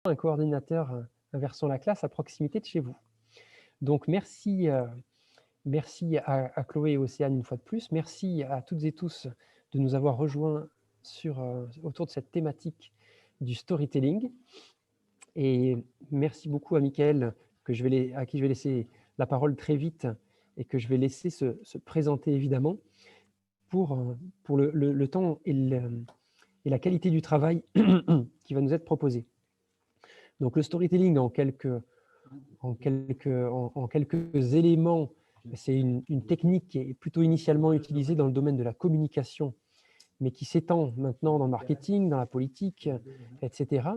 un coordinateur inversant la classe à proximité de chez vous. Donc merci, merci à Chloé et Océane une fois de plus. Merci à toutes et tous de nous avoir rejoints autour de cette thématique du storytelling. Et merci beaucoup à Mickaël, à qui je vais laisser la parole très vite et que je vais laisser se présenter évidemment pour, le temps et la qualité du travail qui va nous être proposé. Donc le storytelling en quelques éléments, c'est une technique qui est plutôt initialement utilisée dans le domaine de la communication, mais qui s'étend maintenant dans le marketing, dans la politique, etc.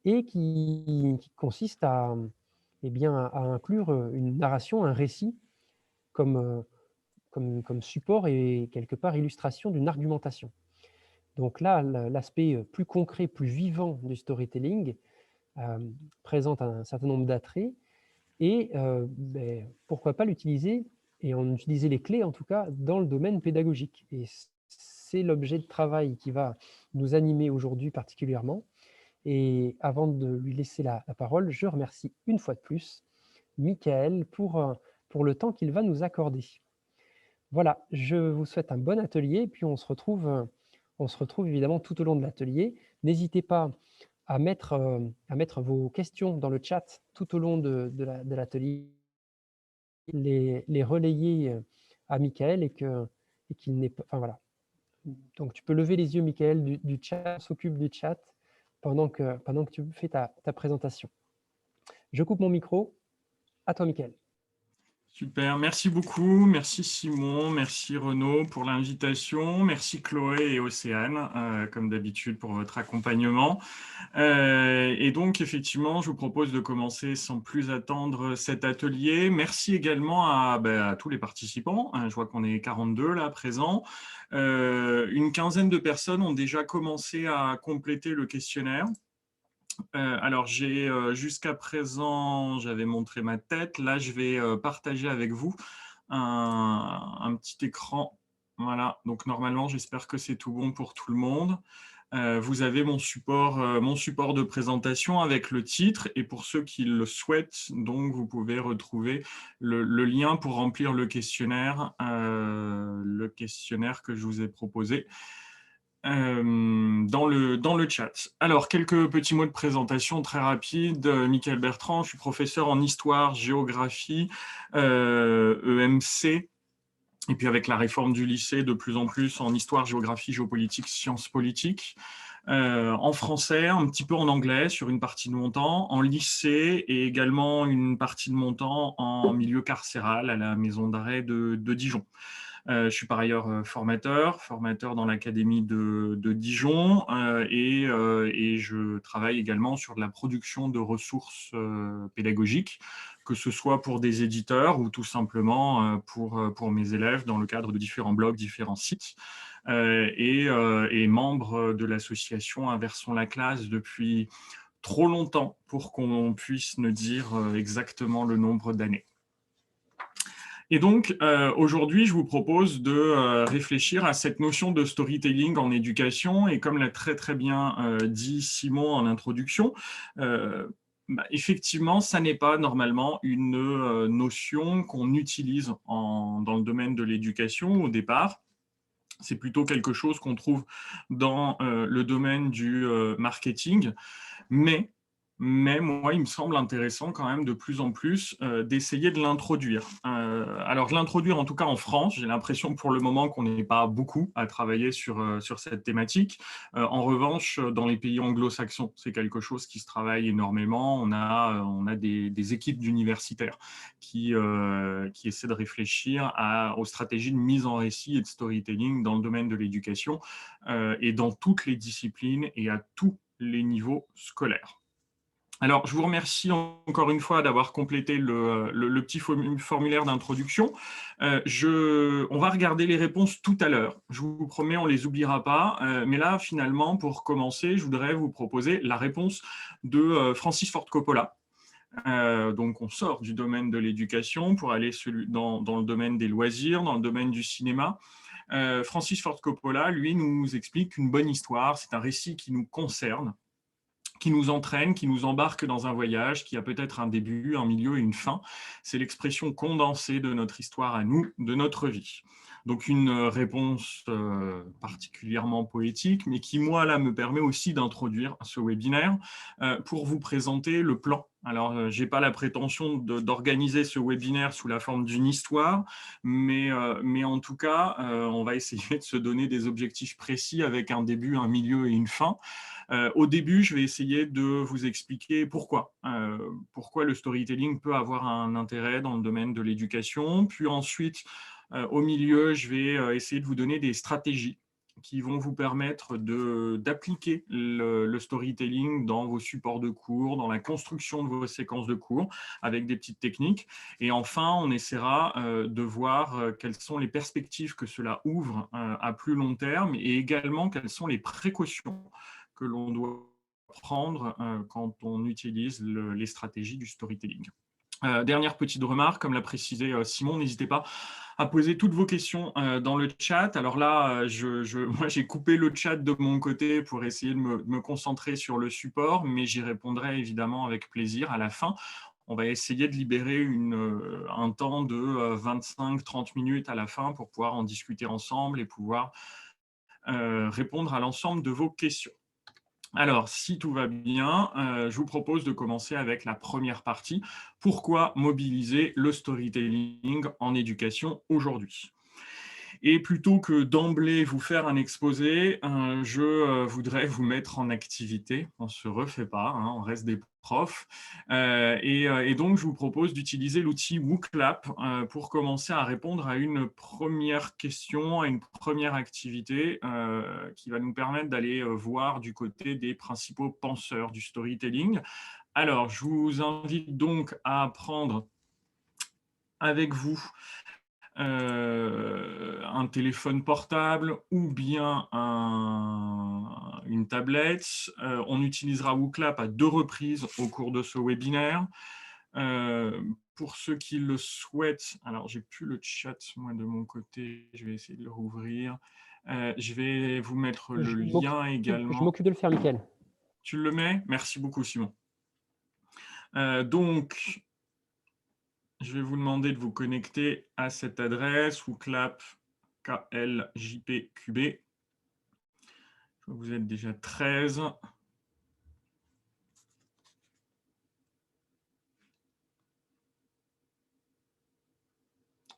Et qui consiste eh bien, à inclure une narration, un récit, comme, comme support et quelque part illustration d'une argumentation. Donc là, l'aspect plus concret, plus vivant du storytelling présente un certain nombre d'attraits et pourquoi pas l'utiliser et en utiliser les clés en tout cas dans le domaine pédagogique. Et c'est l'objet de travail qui va nous animer aujourd'hui particulièrement. Et avant de lui laisser la parole, je remercie une fois de plus Mickaël pour le temps qu'il va nous accorder. Voilà, je vous souhaite un bon atelier et puis on se retrouve évidemment tout au long de l'atelier. N'hésitez pas à mettre vos questions dans le chat tout au long de l'atelier, les relayer à Mickaël et qu'il n'est pas. Enfin voilà. Donc tu peux lever les yeux, Mickaël, du chat, on s'occupe du chat pendant que tu fais ta présentation. Je coupe mon micro. À toi, Mickaël. Super, merci beaucoup, merci Simon, merci Renaud pour l'invitation, merci Chloé et Océane, comme d'habitude pour votre accompagnement. Et donc effectivement, je vous propose de commencer sans plus attendre cet atelier. Merci également à tous les participants, je vois qu'on est 42 là présents. Une quinzaine de personnes ont déjà commencé à compléter le questionnaire. Alors, jusqu'à présent, j'avais montré ma tête. Là, je vais partager avec vous un petit écran. Voilà, donc normalement, j'espère que c'est tout bon pour tout le monde. Vous avez mon support de présentation avec le titre et pour ceux qui le souhaitent, donc vous pouvez retrouver le lien pour remplir le questionnaire que je vous ai proposé dans le chat. Alors, quelques petits mots de présentation très rapides. Mickaël Bertrand, je suis professeur en histoire, géographie, EMC, et puis avec la réforme du lycée, de plus en plus en histoire, géographie, géopolitique, sciences politiques. En français, un petit peu en anglais sur une partie de mon temps, en lycée et également une partie de mon temps en milieu carcéral à la maison d'arrêt de Dijon. Je suis par ailleurs formateur dans l'académie de Dijon et je travaille également sur de la production de ressources pédagogiques, que ce soit pour des éditeurs ou tout simplement pour mes élèves dans le cadre de différents blogs, différents sites. Et membre de l'association Inversons la classe depuis trop longtemps pour qu'on puisse ne dire exactement le nombre d'années. Et donc, aujourd'hui, je vous propose de réfléchir à cette notion de storytelling en éducation. Et comme l'a très, très bien dit Simon en introduction, effectivement, ça n'est pas normalement une notion qu'on utilise dans le domaine de l'éducation au départ. C'est plutôt quelque chose qu'on trouve dans le domaine du marketing. Mais moi, il me semble intéressant quand même de plus en plus d'essayer de l'introduire. Alors, de l'introduire en tout cas en France, j'ai l'impression pour le moment qu'on n'est pas beaucoup à travailler sur cette thématique. En revanche, dans les pays anglo-saxons, c'est quelque chose qui se travaille énormément. On a des équipes d'universitaires qui essaient de réfléchir aux stratégies de mise en récit et de storytelling dans le domaine de l'éducation et dans toutes les disciplines et à tous les niveaux scolaires. Alors, je vous remercie encore une fois d'avoir complété le petit formulaire d'introduction. On va regarder les réponses tout à l'heure. Je vous promets, on ne les oubliera pas. Mais là, finalement, pour commencer, je voudrais vous proposer la réponse de Francis Ford Coppola. Donc, on sort du domaine de l'éducation pour aller dans le domaine des loisirs, dans le domaine du cinéma. Francis Ford Coppola, lui, nous explique qu'une bonne histoire, c'est un récit qui nous concerne, qui nous entraîne, qui nous embarque dans un voyage, qui a peut-être un début, un milieu et une fin. C'est l'expression condensée de notre histoire à nous, de notre vie. Donc une réponse particulièrement poétique, mais qui, moi, là, me permet aussi d'introduire ce webinaire pour vous présenter le plan. Alors, je n'ai pas la prétention d'organiser ce webinaire sous la forme d'une histoire, mais en tout cas, on va essayer de se donner des objectifs précis avec un début, un milieu et une fin. Au début, je vais essayer de vous expliquer pourquoi le storytelling peut avoir un intérêt dans le domaine de l'éducation. Puis ensuite, au milieu, je vais essayer de vous donner des stratégies qui vont vous permettre d'appliquer le storytelling dans vos supports de cours, dans la construction de vos séquences de cours, avec des petites techniques. Et enfin, on essaiera de voir quelles sont les perspectives que cela ouvre à plus long terme et également quelles sont les précautions que l'on doit prendre quand on utilise les stratégies du storytelling. Dernière petite remarque, comme l'a précisé Simon, n'hésitez pas à poser toutes vos questions dans le chat. Alors là, moi, j'ai coupé le chat de mon côté pour essayer de me concentrer sur le support, mais j'y répondrai évidemment avec plaisir à la fin. On va essayer de libérer un temps de 25-30 minutes à la fin pour pouvoir en discuter ensemble et pouvoir répondre à l'ensemble de vos questions. Alors, si tout va bien, je vous propose de commencer avec la première partie. Pourquoi mobiliser le storytelling en éducation aujourd'hui ? Et plutôt que d'emblée vous faire un exposé, je voudrais vous mettre en activité. On ne se refait pas, hein, on reste des profs. Et donc, je vous propose d'utiliser l'outil WooClap pour commencer à répondre à une première question, à une première activité qui va nous permettre d'aller voir du côté des principaux penseurs du storytelling. Alors, je vous invite donc à prendre avec vous un téléphone portable ou bien une tablette. On utilisera WooClap à 2 reprises au cours de ce webinaire. Pour ceux qui le souhaitent, alors j'ai plus le chat moi de mon côté, je vais essayer de le rouvrir. Je vais vous mettre le lien également. Je m'occupe de le faire, Mickaël. Tu le mets? Merci beaucoup, Simon. Donc, je vais vous demander de vous connecter à cette adresse WooClap KLJPQB. Vous êtes déjà 13.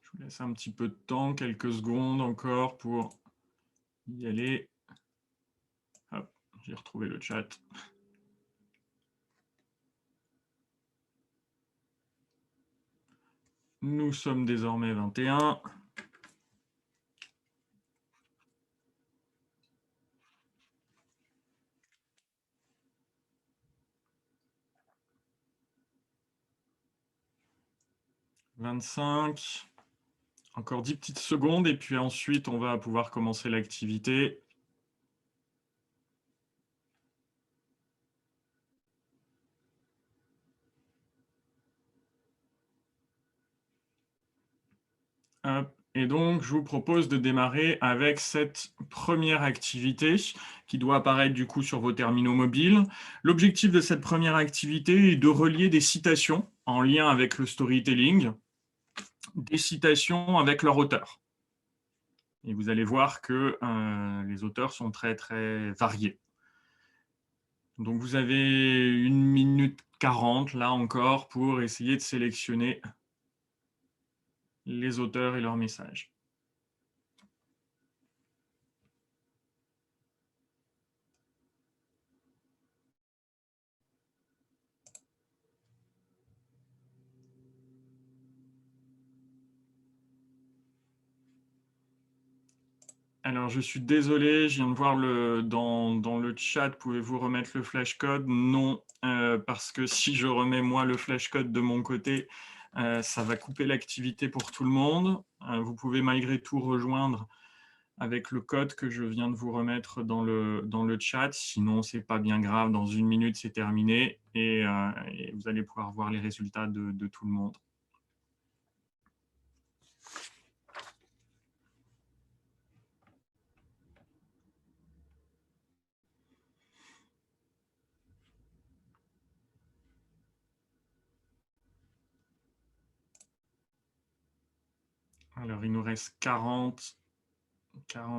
Je vous laisse un petit peu de temps, quelques secondes encore pour y aller. Hop, j'ai retrouvé le chat. Nous sommes désormais 21. « 25. Encore 10 petites secondes et puis ensuite, on va pouvoir commencer l'activité. Et donc, je vous propose de démarrer avec cette première activité qui doit apparaître du coup sur vos terminaux mobiles. L'objectif de cette première activité est de relier des citations en lien avec le storytelling, des citations avec leur auteur. Et vous allez voir que les auteurs sont très, très variés. Donc, vous avez 1 minute 40, là encore, pour essayer de sélectionner les auteurs et leurs messages. Alors, je suis désolé, je viens de voir dans le chat, pouvez-vous remettre le flashcode? Non, parce que si je remets moi le flashcode de mon côté, ça va couper l'activité pour tout le monde. Vous pouvez malgré tout rejoindre avec le code que je viens de vous remettre dans le chat. Sinon, ce n'est pas bien grave, dans 1 minute, c'est terminé et vous allez pouvoir voir les résultats de tout le monde. Alors, il nous reste 40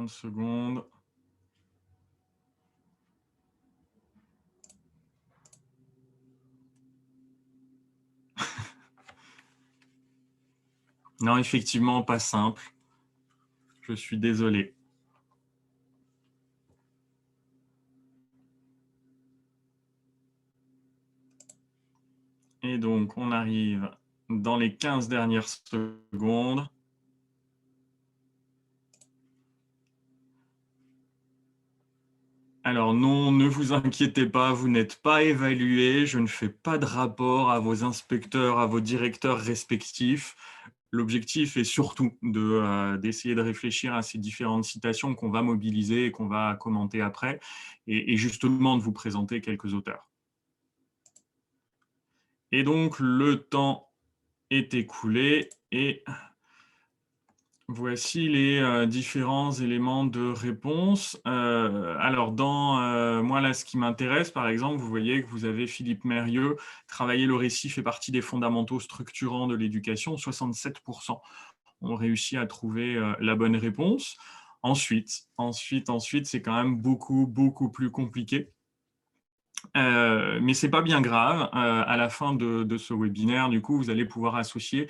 secondes. Non, effectivement, pas simple. Je suis désolé. Et donc, on arrive dans les 15 dernières secondes. Alors non, ne vous inquiétez pas, vous n'êtes pas évalué. Je ne fais pas de rapport à vos inspecteurs, à vos directeurs respectifs. L'objectif est surtout d'essayer de réfléchir à ces différentes citations qu'on va mobiliser et qu'on va commenter après, et justement de vous présenter quelques auteurs. Et donc, le temps est écoulé et voici les différents éléments de réponse. Alors, moi, là, ce qui m'intéresse, par exemple, vous voyez que vous avez Philippe Mérieux, travailler le récit fait partie des fondamentaux structurants de l'éducation, 67% ont réussi à trouver la bonne réponse. Ensuite, c'est quand même beaucoup plus compliqué. Mais ce n'est pas bien grave. À la fin de ce webinaire, du coup, vous allez pouvoir associer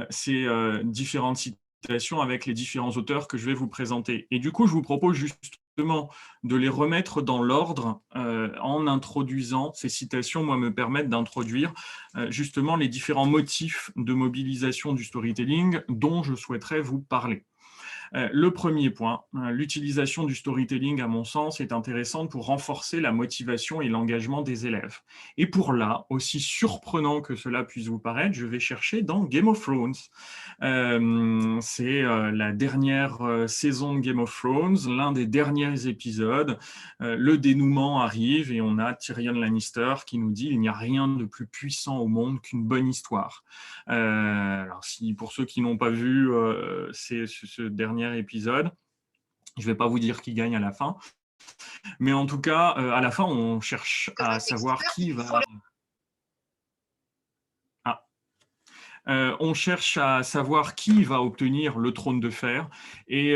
ces différentes citations avec les différents auteurs que je vais vous présenter. Et du coup, je vous propose justement de les remettre dans l'ordre en introduisant ces citations, moi, me permettent d'introduire justement les différents motifs de mobilisation du storytelling dont je souhaiterais vous parler. Le premier point, l'utilisation du storytelling, à mon sens, est intéressante pour renforcer la motivation et l'engagement des élèves. Et pour là, aussi surprenant que cela puisse vous paraître, je vais chercher dans Game of Thrones. C'est la dernière saison de Game of Thrones, l'un des derniers épisodes. Le dénouement arrive et on a Tyrion Lannister qui nous dit « Il n'y a rien de plus puissant au monde qu'une bonne histoire ». Alors, pour ceux qui n'ont pas vu ce dernier épisode, je ne vais pas vous dire qui gagne à la fin, mais en tout cas, à la fin, on cherche à savoir qui va... on cherche à savoir qui va obtenir le trône de fer. Et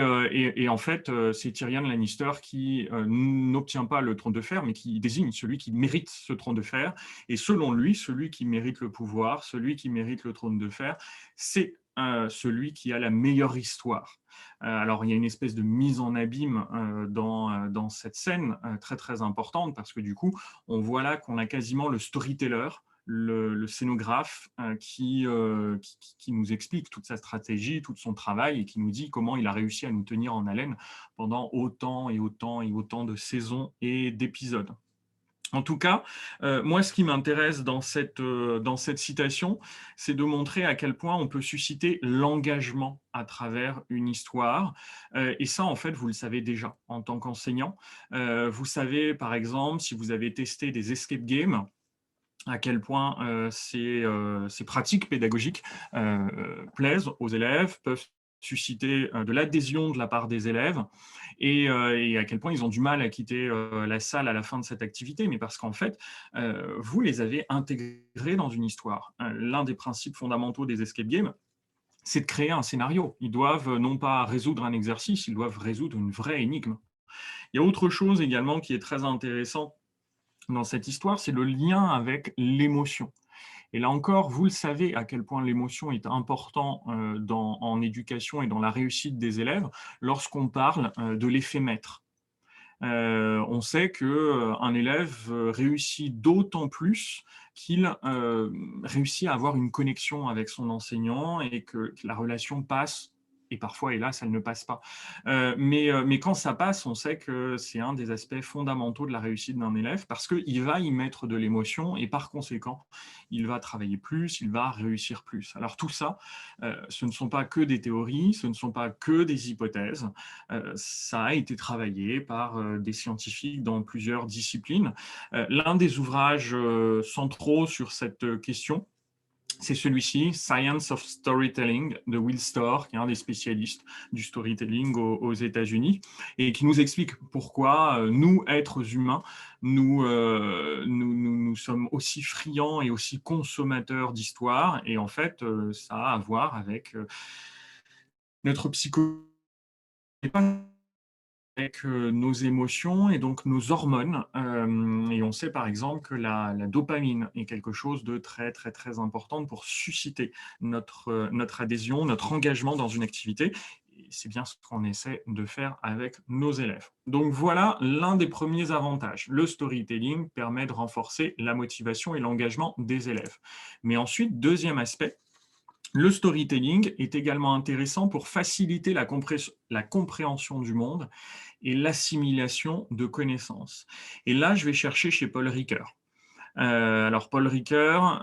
en fait, c'est Tyrion Lannister qui n'obtient pas le trône de fer, mais qui désigne celui qui mérite ce trône de fer. Et selon lui, celui qui mérite le pouvoir, celui qui mérite le trône de fer, c'est celui qui a la meilleure histoire. Alors, il y a une espèce de mise en abîme dans cette scène très, très importante, parce que du coup, on voit là qu'on a quasiment le storyteller, le scénographe qui nous explique toute sa stratégie, tout son travail et qui nous dit comment il a réussi à nous tenir en haleine pendant autant de saisons et d'épisodes. En tout cas, moi, ce qui m'intéresse dans cette citation, c'est de montrer à quel point on peut susciter l'engagement à travers une histoire. Et ça, en fait, vous le savez déjà en tant qu'enseignant. Vous savez, par exemple, si vous avez testé des escape games, à quel point ces pratiques pédagogiques plaisent aux élèves, peuvent susciter de l'adhésion de la part des élèves et à quel point ils ont du mal à quitter la salle à la fin de cette activité, mais parce qu'en fait, vous les avez intégrés dans une histoire. L'un des principes fondamentaux des escape games, c'est de créer un scénario. Ils doivent non pas résoudre un exercice, ils doivent résoudre une vraie énigme. Il y a autre chose également qui est très intéressant dans cette histoire, c'est le lien avec l'émotion. Et là encore, vous le savez à quel point l'émotion est important en éducation et dans la réussite des élèves lorsqu'on parle de l'effet maître. On sait qu'un élève réussit d'autant plus qu'il réussit à avoir une connexion avec son enseignant et que la relation passe. Et parfois, hélas, elle ne passe pas. Mais quand ça passe, on sait que c'est un des aspects fondamentaux de la réussite d'un élève parce qu'il va y mettre de l'émotion et par conséquent, il va travailler plus, il va réussir plus. Alors tout ça, ce ne sont pas que des théories, ce ne sont pas que des hypothèses. Ça a été travaillé par des scientifiques dans plusieurs disciplines. L'un des ouvrages centraux sur cette question, c'est celui-ci, Science of Storytelling, de Will Storr, qui est un des spécialistes du storytelling aux États-Unis, et qui nous explique pourquoi nous, êtres humains, nous sommes aussi friands et aussi consommateurs d'histoire, et en fait, ça a à voir avec Notre psychologie n'est pas avec nos émotions et donc nos hormones. Et on sait par exemple que la dopamine est quelque chose de très, très, très important pour susciter notre adhésion, notre engagement dans une activité. Et c'est bien ce qu'on essaie de faire avec nos élèves. Donc voilà l'un des premiers avantages. Le storytelling permet de renforcer la motivation et l'engagement des élèves. Mais ensuite, deuxième aspect, le storytelling est également intéressant pour faciliter la compréhension du monde et l'assimilation de connaissances. Et là, je vais chercher chez Paul Ricoeur. Alors Paul Ricoeur,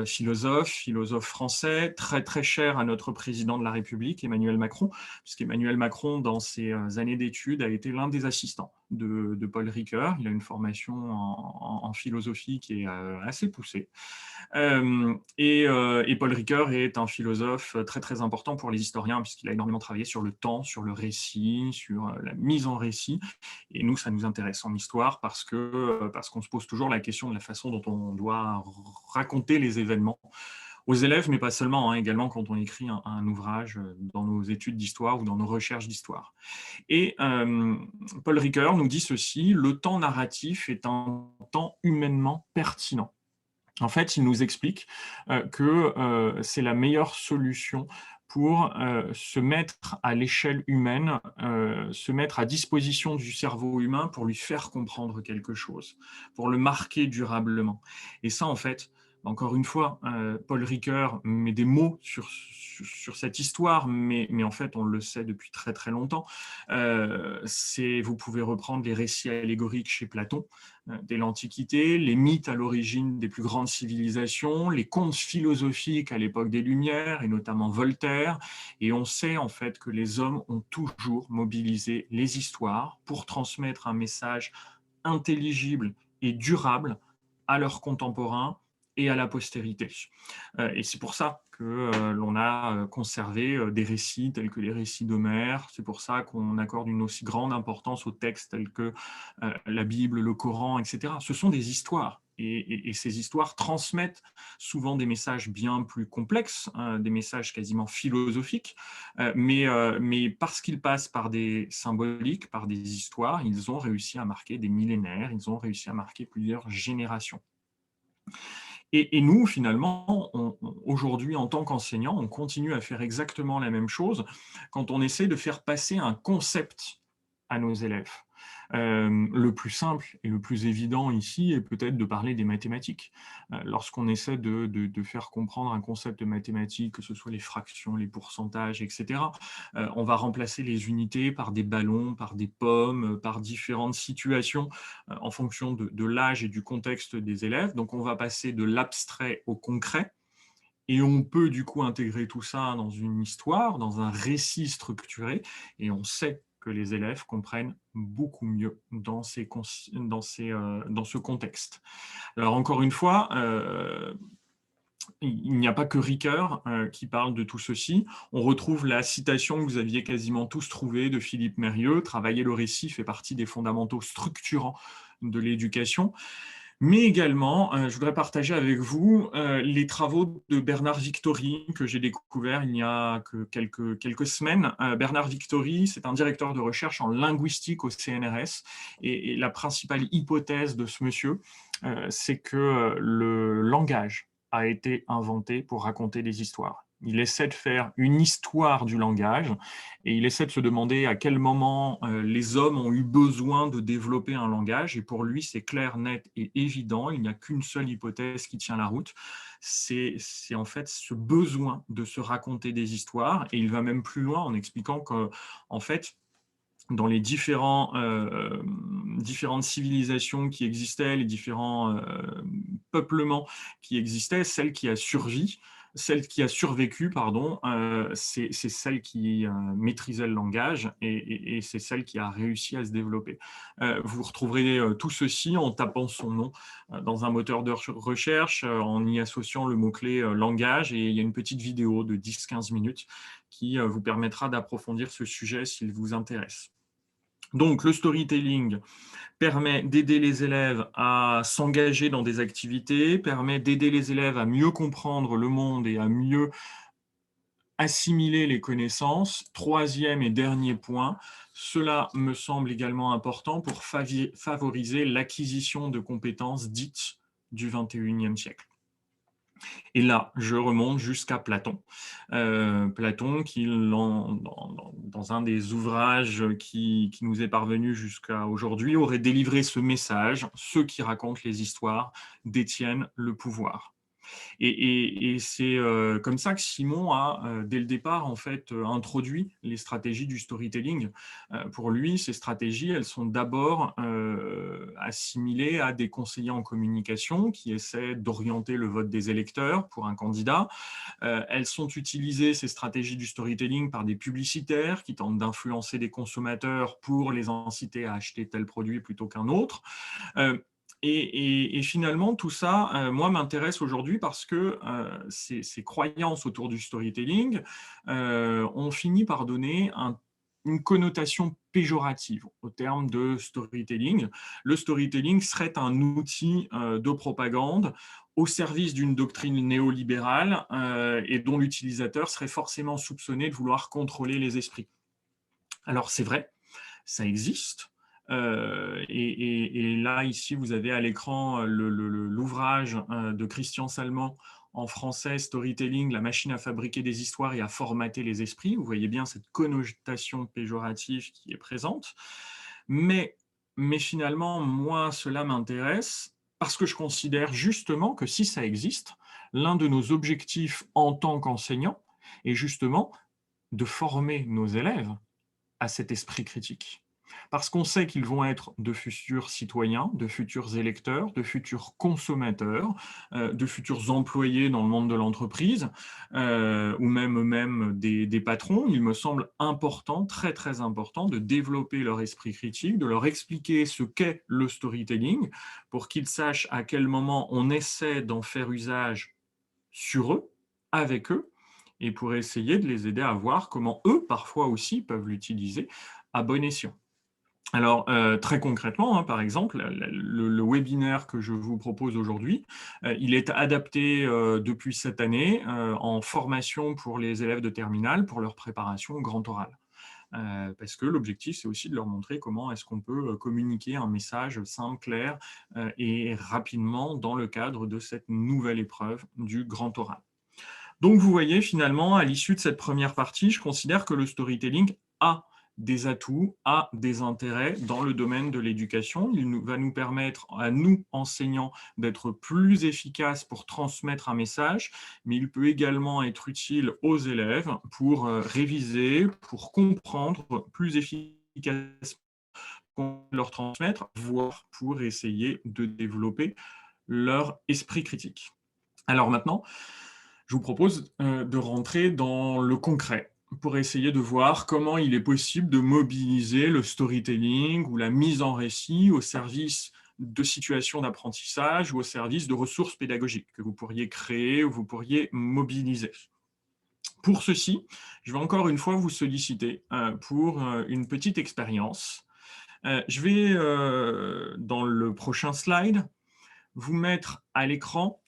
philosophe français, très très cher à notre président de la République, Emmanuel Macron, puisqu'Emmanuel Macron, dans ses années d'études, a été l'un des assistants de Paul Ricoeur. Il a une formation en philosophie qui est assez poussée. Et Paul Ricoeur est un philosophe très très important pour les historiens, puisqu'il a énormément travaillé sur le temps, sur le récit, sur la mise en récit. Et nous, ça nous intéresse en histoire parce qu'on se pose toujours la question de la façon dont on doit raconter les événements aux élèves, mais pas seulement, hein, également quand on écrit un ouvrage dans nos études d'histoire ou dans nos recherches d'histoire. Et Paul Ricoeur nous dit ceci: le temps narratif est un temps humainement pertinent. En fait, il nous explique que c'est la meilleure solution pour se mettre à l'échelle humaine, se mettre à disposition du cerveau humain pour lui faire comprendre quelque chose, pour le marquer durablement. Et ça, en fait, encore une fois, Paul Ricoeur met des mots sur cette histoire, mais en fait, on le sait depuis très très longtemps. Vous pouvez reprendre les récits allégoriques chez Platon, dès l'Antiquité, les mythes à l'origine des plus grandes civilisations, les contes philosophiques à l'époque des Lumières, et notamment Voltaire. Et on sait en fait que les hommes ont toujours mobilisé les histoires pour transmettre un message intelligible et durable à leurs contemporains et à la postérité. Et c'est pour ça que l'on a conservé des récits tels que les récits d'Homère. C'est pour ça qu'on accorde une aussi grande importance aux textes tels que la Bible, le Coran, etc. Ce sont des histoires. Et ces histoires transmettent souvent des messages bien plus complexes, hein, des messages quasiment philosophiques, mais parce qu'ils passent par des symboliques, par des histoires, ils ont réussi à marquer des millénaires, ils ont réussi à marquer plusieurs générations. Et nous, finalement, aujourd'hui, en tant qu'enseignants, on continue à faire exactement la même chose quand on essaie de faire passer un concept à nos élèves. Le plus simple et le plus évident ici est peut-être de parler des mathématiques. Lorsqu'on essaie de faire comprendre un concept de mathématiques, que ce soit les fractions, les pourcentages, etc., on va remplacer les unités par des ballons, par des pommes, par différentes situations en fonction de l'âge et du contexte des élèves. Donc on va passer de l'abstrait au concret. Et on peut du coup intégrer tout ça dans une histoire, dans un récit structuré, et on sait que les élèves comprennent beaucoup mieux dans ce contexte. Alors encore une fois, il n'y a pas que Ricoeur qui parle de tout ceci. On retrouve la citation que vous aviez quasiment tous trouvée de Philippe Mérieux: travailler le récit fait partie des fondamentaux structurants de l'éducation. Mais également, je voudrais partager avec vous les travaux de Bernard Victory, que j'ai découvert il n'y a que quelques semaines. Bernard Victory, c'est un directeur de recherche en linguistique au CNRS, et la principale hypothèse de ce monsieur, c'est que le langage a été inventé pour raconter des histoires. Il essaie de faire une histoire du langage, et il essaie de se demander à quel moment les hommes ont eu besoin de développer un langage. Et pour lui, c'est clair, net et évident. Il n'y a qu'une seule hypothèse qui tient la route. C'est en fait ce besoin de se raconter des histoires. Et il va même plus loin en expliquant qu'en fait, dans les différentes civilisations qui existaient, les différents peuplements qui existaient, celle qui a survécu, pardon, c'est celle qui maîtrisait le langage, et c'est celle qui a réussi à se développer. Vous retrouverez tout ceci en tapant son nom dans un moteur de recherche, en y associant le mot-clé langage, et il y a une petite vidéo de 10-15 minutes qui vous permettra d'approfondir ce sujet s'il vous intéresse. Donc, le storytelling permet d'aider les élèves à s'engager dans des activités, permet d'aider les élèves à mieux comprendre le monde et à mieux assimiler les connaissances. Troisième et dernier point, cela me semble également important pour favoriser l'acquisition de compétences dites du XXIe siècle. Et là, je remonte jusqu'à Platon. Platon, qui, dans un des ouvrages qui nous est parvenu jusqu'à aujourd'hui, aurait délivré ce message: ceux qui racontent les histoires détiennent le pouvoir. Et c'est comme ça que Simon a, dès le départ, en fait, introduit les stratégies du storytelling. Pour lui, ces stratégies, elles sont d'abord assimilées à des conseillers en communication qui essaient d'orienter le vote des électeurs pour un candidat. Elles sont utilisées, ces stratégies du storytelling, par des publicitaires qui tentent d'influencer des consommateurs pour les inciter à acheter tel produit plutôt qu'un autre. Et finalement, tout ça, moi, m'intéresse aujourd'hui parce que ces croyances autour du storytelling ont fini par donner une connotation péjorative au terme de storytelling. Le storytelling serait un outil de propagande au service d'une doctrine néolibérale et dont l'utilisateur serait forcément soupçonné de vouloir contrôler les esprits. Alors, c'est vrai, ça existe. Et là, ici, vous avez à l'écran l'ouvrage de Christian Salmon en français, Storytelling, la machine à fabriquer des histoires et à formater les esprits. Vous voyez bien cette connotation péjorative qui est présente. Mais finalement, moi, cela m'intéresse parce que je considère justement que si ça existe, l'un de nos objectifs en tant qu'enseignant est justement de former nos élèves à cet esprit critique. Parce qu'on sait qu'ils vont être de futurs citoyens, de futurs électeurs, de futurs consommateurs, de futurs employés dans le monde de l'entreprise, ou même des patrons. Il me semble important, très très important, de développer leur esprit critique, de leur expliquer ce qu'est le storytelling, pour qu'ils sachent à quel moment on essaie d'en faire usage sur eux, avec eux, et pour essayer de les aider à voir comment eux, parfois aussi, peuvent l'utiliser à bon escient. Alors, très concrètement, par exemple, le webinaire que je vous propose aujourd'hui, il est adapté depuis cette année en formation pour les élèves de terminale pour leur préparation au grand oral. Parce que l'objectif, c'est aussi de leur montrer comment est-ce qu'on peut communiquer un message simple, clair et rapidement dans le cadre de cette nouvelle épreuve du grand oral. Donc, vous voyez, finalement, à l'issue de cette première partie, je considère que le storytelling a des atouts, a des intérêts dans le domaine de l'éducation. Il va nous permettre, à nous, enseignants, d'être plus efficaces pour transmettre un message, mais il peut également être utile aux élèves pour réviser, pour comprendre plus efficacement leur transmettre, voire pour essayer de développer leur esprit critique. Alors maintenant, je vous propose de rentrer dans le concret pour essayer de voir comment il est possible de mobiliser le storytelling ou la mise en récit au service de situations d'apprentissage ou au service de ressources pédagogiques que vous pourriez créer ou vous pourriez mobiliser. Pour ceci, je vais encore une fois vous solliciter pour une petite expérience. Je vais, dans le prochain slide, vous mettre à l'écran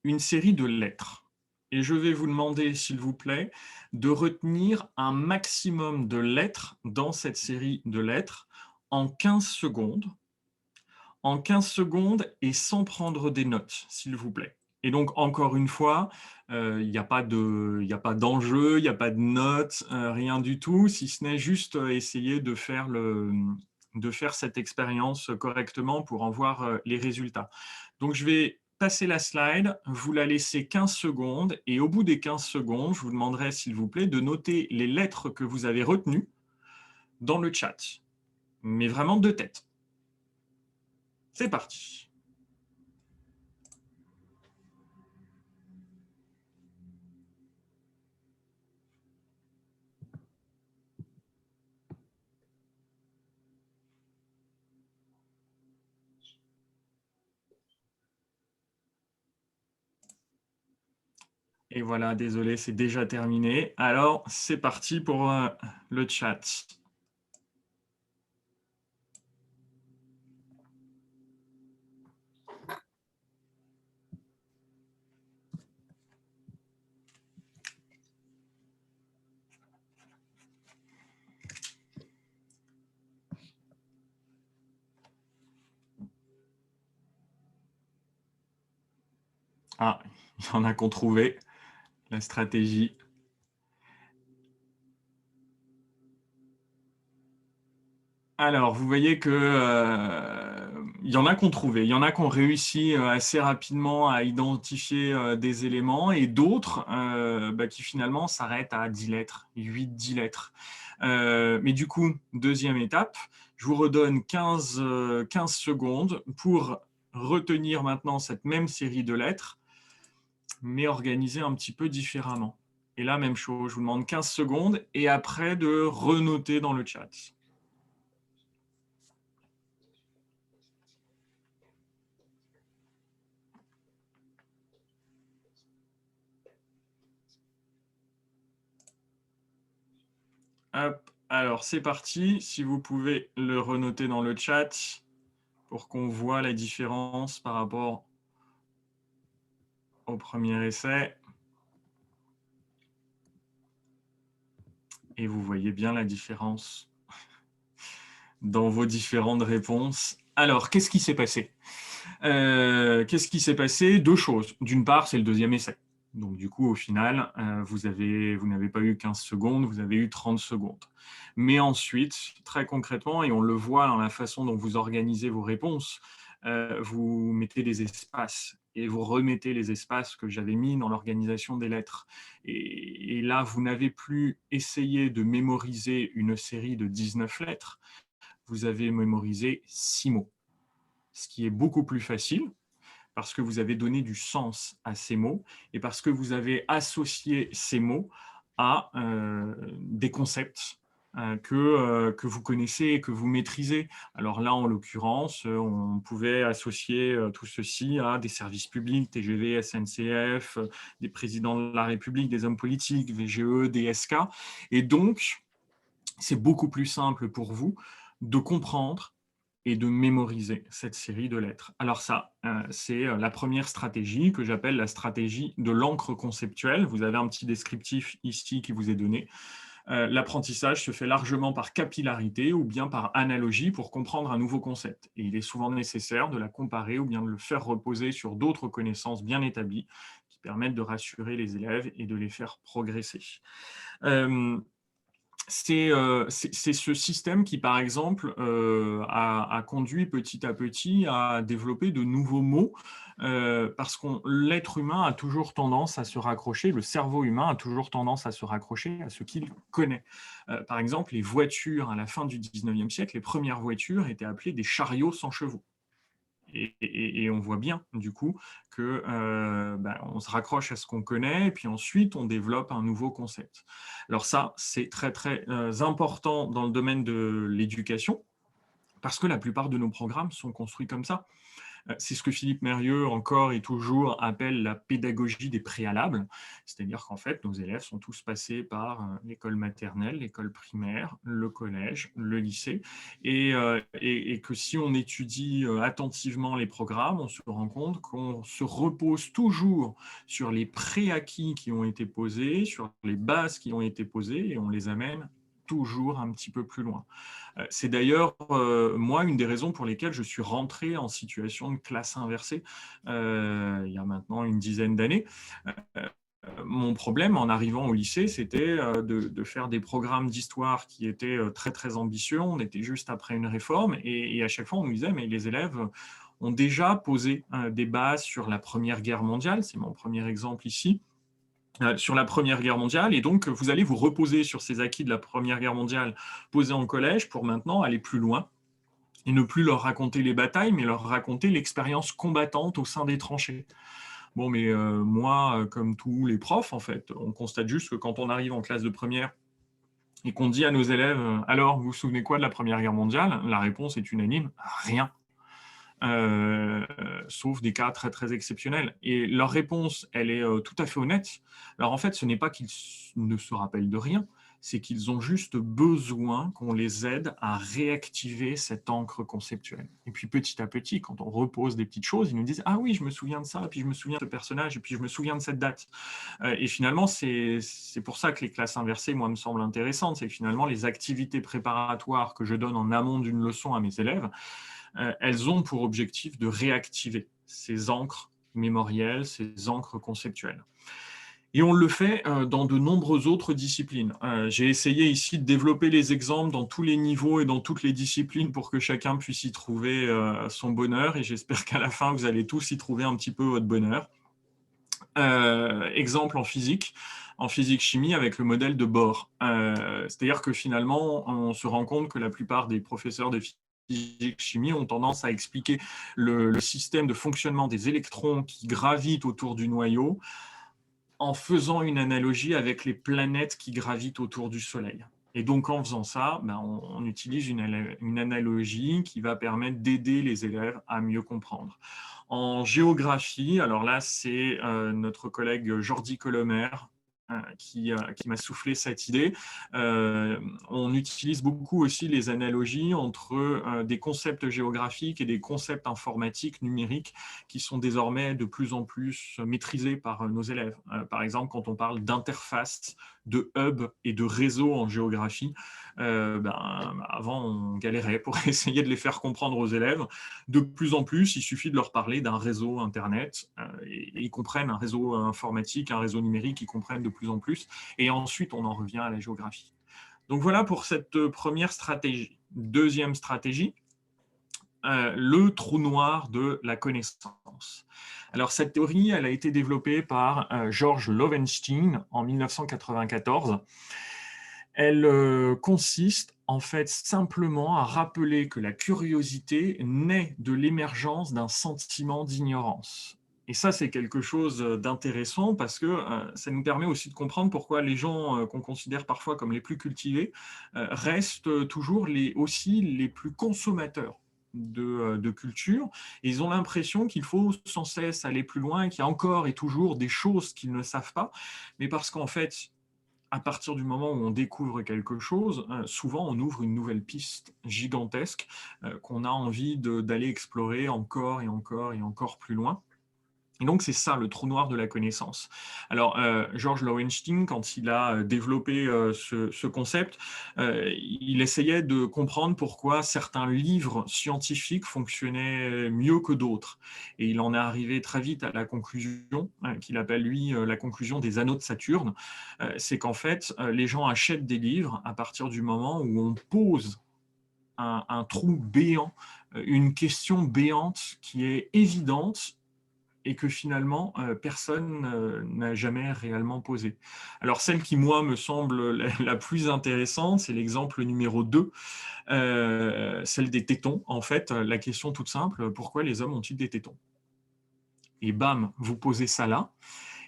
une série de lettres. Et je vais vous demander, s'il vous plaît, de retenir un maximum de lettres dans cette série de lettres en 15 secondes. En 15 secondes et sans prendre des notes, s'il vous plaît. Et donc, encore une fois, il n'y a pas d'enjeu, il n'y a pas de notes, rien du tout, si ce n'est juste essayer de faire cette expérience correctement pour en voir les résultats. Donc, je vais passer la slide, vous la laissez 15 secondes, et au bout des 15 secondes, je vous demanderai, s'il vous plaît, de noter les lettres que vous avez retenues dans le chat, mais vraiment de tête. C'est parti. Et voilà, désolé, c'est déjà terminé. Alors, c'est parti pour le chat. Ah, il y en a qu'on trouvé la stratégie. Alors, vous voyez que il y en a qu'on trouvé, il y en a qu'on réussi assez rapidement à identifier des éléments et d'autres qui finalement s'arrêtent à 10 lettres, 8-10 lettres. Mais du coup, deuxième étape, je vous redonne 15 secondes pour retenir maintenant cette même série de lettres, mais organisée un petit peu différemment. Et là, même chose, je vous demande 15 secondes et après de renoter dans le chat. Hop, alors c'est parti. Si vous pouvez le renoter dans le chat pour qu'on voit la différence par rapport au premier essai. Et vous voyez bien la différence dans vos différentes réponses. Alors, qu'est-ce qui s'est passé? Qu'est-ce qui s'est passé? Deux choses. D'une part, c'est le deuxième essai. Donc, du coup, au final, vous n'avez pas eu 15 secondes, vous avez eu 30 secondes. Mais ensuite, très concrètement, et on le voit dans la façon dont vous organisez vos réponses, vous mettez des espaces et vous remettez les espaces que j'avais mis dans l'organisation des lettres. Et là, vous n'avez plus essayé de mémoriser une série de 19 lettres, vous avez mémorisé 6 mots, ce qui est beaucoup plus facile parce que vous avez donné du sens à ces mots et parce que vous avez associé ces mots à des concepts que vous connaissez et que vous maîtrisez. Alors là, en l'occurrence, on pouvait associer tout ceci à des services publics, TGV, SNCF, des présidents de la République, des hommes politiques, VGE, DSK. Et donc, c'est beaucoup plus simple pour vous de comprendre et de mémoriser cette série de lettres. Alors ça, c'est la première stratégie que j'appelle la stratégie de l'encre conceptuelle. Vous avez un petit descriptif ici qui vous est donné. L'apprentissage se fait largement par capillarité ou bien par analogie pour comprendre un nouveau concept. Et il est souvent nécessaire de la comparer ou bien de le faire reposer sur d'autres connaissances bien établies qui permettent de rassurer les élèves et de les faire progresser. C'est ce système qui, par exemple, a conduit petit à petit à développer de nouveaux mots, parce que l'être humain a toujours tendance à se raccrocher, le cerveau humain a toujours tendance à se raccrocher à ce qu'il connaît. Par exemple, les voitures à la fin du 19e siècle, les premières voitures étaient appelées des chariots sans chevaux. Et on voit bien, du coup, que on se raccroche à ce qu'on connaît, et puis ensuite, on développe un nouveau concept. Alors ça, c'est très, très important dans le domaine de l'éducation, parce que la plupart de nos programmes sont construits comme ça. C'est ce que Philippe Mérieux, encore et toujours, appelle la pédagogie des préalables, c'est-à-dire qu'en fait, nos élèves sont tous passés par l'école maternelle, l'école primaire, le collège, le lycée, et que si on étudie attentivement les programmes, on se rend compte qu'on se repose toujours sur les préacquis qui ont été posés, sur les bases qui ont été posées, et on les amène toujours un petit peu plus loin. C'est d'ailleurs, moi, une des raisons pour lesquelles je suis rentré en situation de classe inversée il y a maintenant une dizaine d'années. Mon problème en arrivant au lycée, c'était de faire des programmes d'histoire qui étaient très, très ambitieux. On était juste après une réforme et à chaque fois, on nous disait, mais les élèves ont déjà posé des bases sur la Première Guerre mondiale. C'est mon premier exemple ici. Sur la Première Guerre mondiale, et donc vous allez vous reposer sur ces acquis de la Première Guerre mondiale posés en collège pour maintenant aller plus loin et ne plus leur raconter les batailles, mais leur raconter l'expérience combattante au sein des tranchées. Bon, mais moi, comme tous les profs, en fait, on constate juste que quand on arrive en classe de première et qu'on dit à nos élèves « Alors, vous vous souvenez quoi de la Première Guerre mondiale ?» La réponse est unanime « Rien ». Sauf des cas très très exceptionnels. Et leur réponse, elle est tout à fait honnête. Alors en fait, ce n'est pas qu'ils ne se rappellent de rien, c'est qu'ils ont juste besoin qu'on les aide à réactiver cette encre conceptuelle. Et puis petit à petit, quand on repose des petites choses, ils nous disent « Ah oui, je me souviens de ça, puis je me souviens de ce personnage, et puis je me souviens de cette date. » Et finalement, c'est pour ça que les classes inversées, moi, me semblent intéressantes. C'est que finalement, les activités préparatoires que je donne en amont d'une leçon à mes élèves, elles ont pour objectif de réactiver ces encres mémorielles, ces ancres conceptuelles. Et on le fait dans de nombreuses autres disciplines. J'ai essayé ici de développer les exemples dans tous les niveaux et dans toutes les disciplines pour que chacun puisse y trouver son bonheur, et j'espère qu'à la fin, vous allez tous y trouver un petit peu votre bonheur. Exemple en physique-chimie avec le modèle de Bohr. C'est-à-dire que finalement, on se rend compte que la plupart des professeurs de physique-chimie ont tendance à expliquer le système de fonctionnement des électrons qui gravitent autour du noyau en faisant une analogie avec les planètes qui gravitent autour du Soleil. Et donc, en faisant ça, on utilise une analogie qui va permettre d'aider les élèves à mieux comprendre. En géographie, alors là, c'est notre collègue Jordi Colomer qui m'a soufflé cette idée. On utilise beaucoup aussi les analogies entre des concepts géographiques et des concepts informatiques, numériques, qui sont désormais de plus en plus maîtrisés par nos élèves. Par exemple, quand on parle d'interface, de hub et de réseau en géographie, avant, on galérait pour essayer de les faire comprendre aux élèves. De plus en plus, il suffit de leur parler d'un réseau Internet et ils comprennent un réseau informatique, un réseau numérique, ils comprennent de plus en plus. Et ensuite, on en revient à la géographie. Donc voilà pour cette première stratégie. Deuxième stratégie, le trou noir de la connaissance. Alors cette théorie, elle a été développée par George Loewenstein en 1994. Elle consiste en fait simplement à rappeler que la curiosité naît de l'émergence d'un sentiment d'ignorance. Et ça, c'est quelque chose d'intéressant parce que ça nous permet aussi de comprendre pourquoi les gens qu'on considère parfois comme les plus cultivés restent toujours aussi les plus consommateurs de culture. Et ils ont l'impression qu'il faut sans cesse aller plus loin, qu'il y a encore et toujours des choses qu'ils ne savent pas, mais parce qu'en fait, à partir du moment où on découvre quelque chose, souvent on ouvre une nouvelle piste gigantesque qu'on a envie d'aller explorer encore et encore et encore plus loin. Et donc, c'est ça, le trou noir de la connaissance. Alors, George Loewenstein, quand il a développé ce concept, il essayait de comprendre pourquoi certains livres scientifiques fonctionnaient mieux que d'autres. Et il en est arrivé très vite à la conclusion, qu'il appelle, lui, la conclusion des anneaux de Saturne. C'est qu'en fait, les gens achètent des livres à partir du moment où on pose un trou béant, une question béante qui est évidente, et que finalement, personne n'a jamais réellement posée. Alors, celle qui, moi, me semble la plus intéressante, c'est l'exemple numéro 2, celle des tétons. En fait, la question toute simple, pourquoi les hommes ont-ils des tétons? Et bam, vous posez ça là,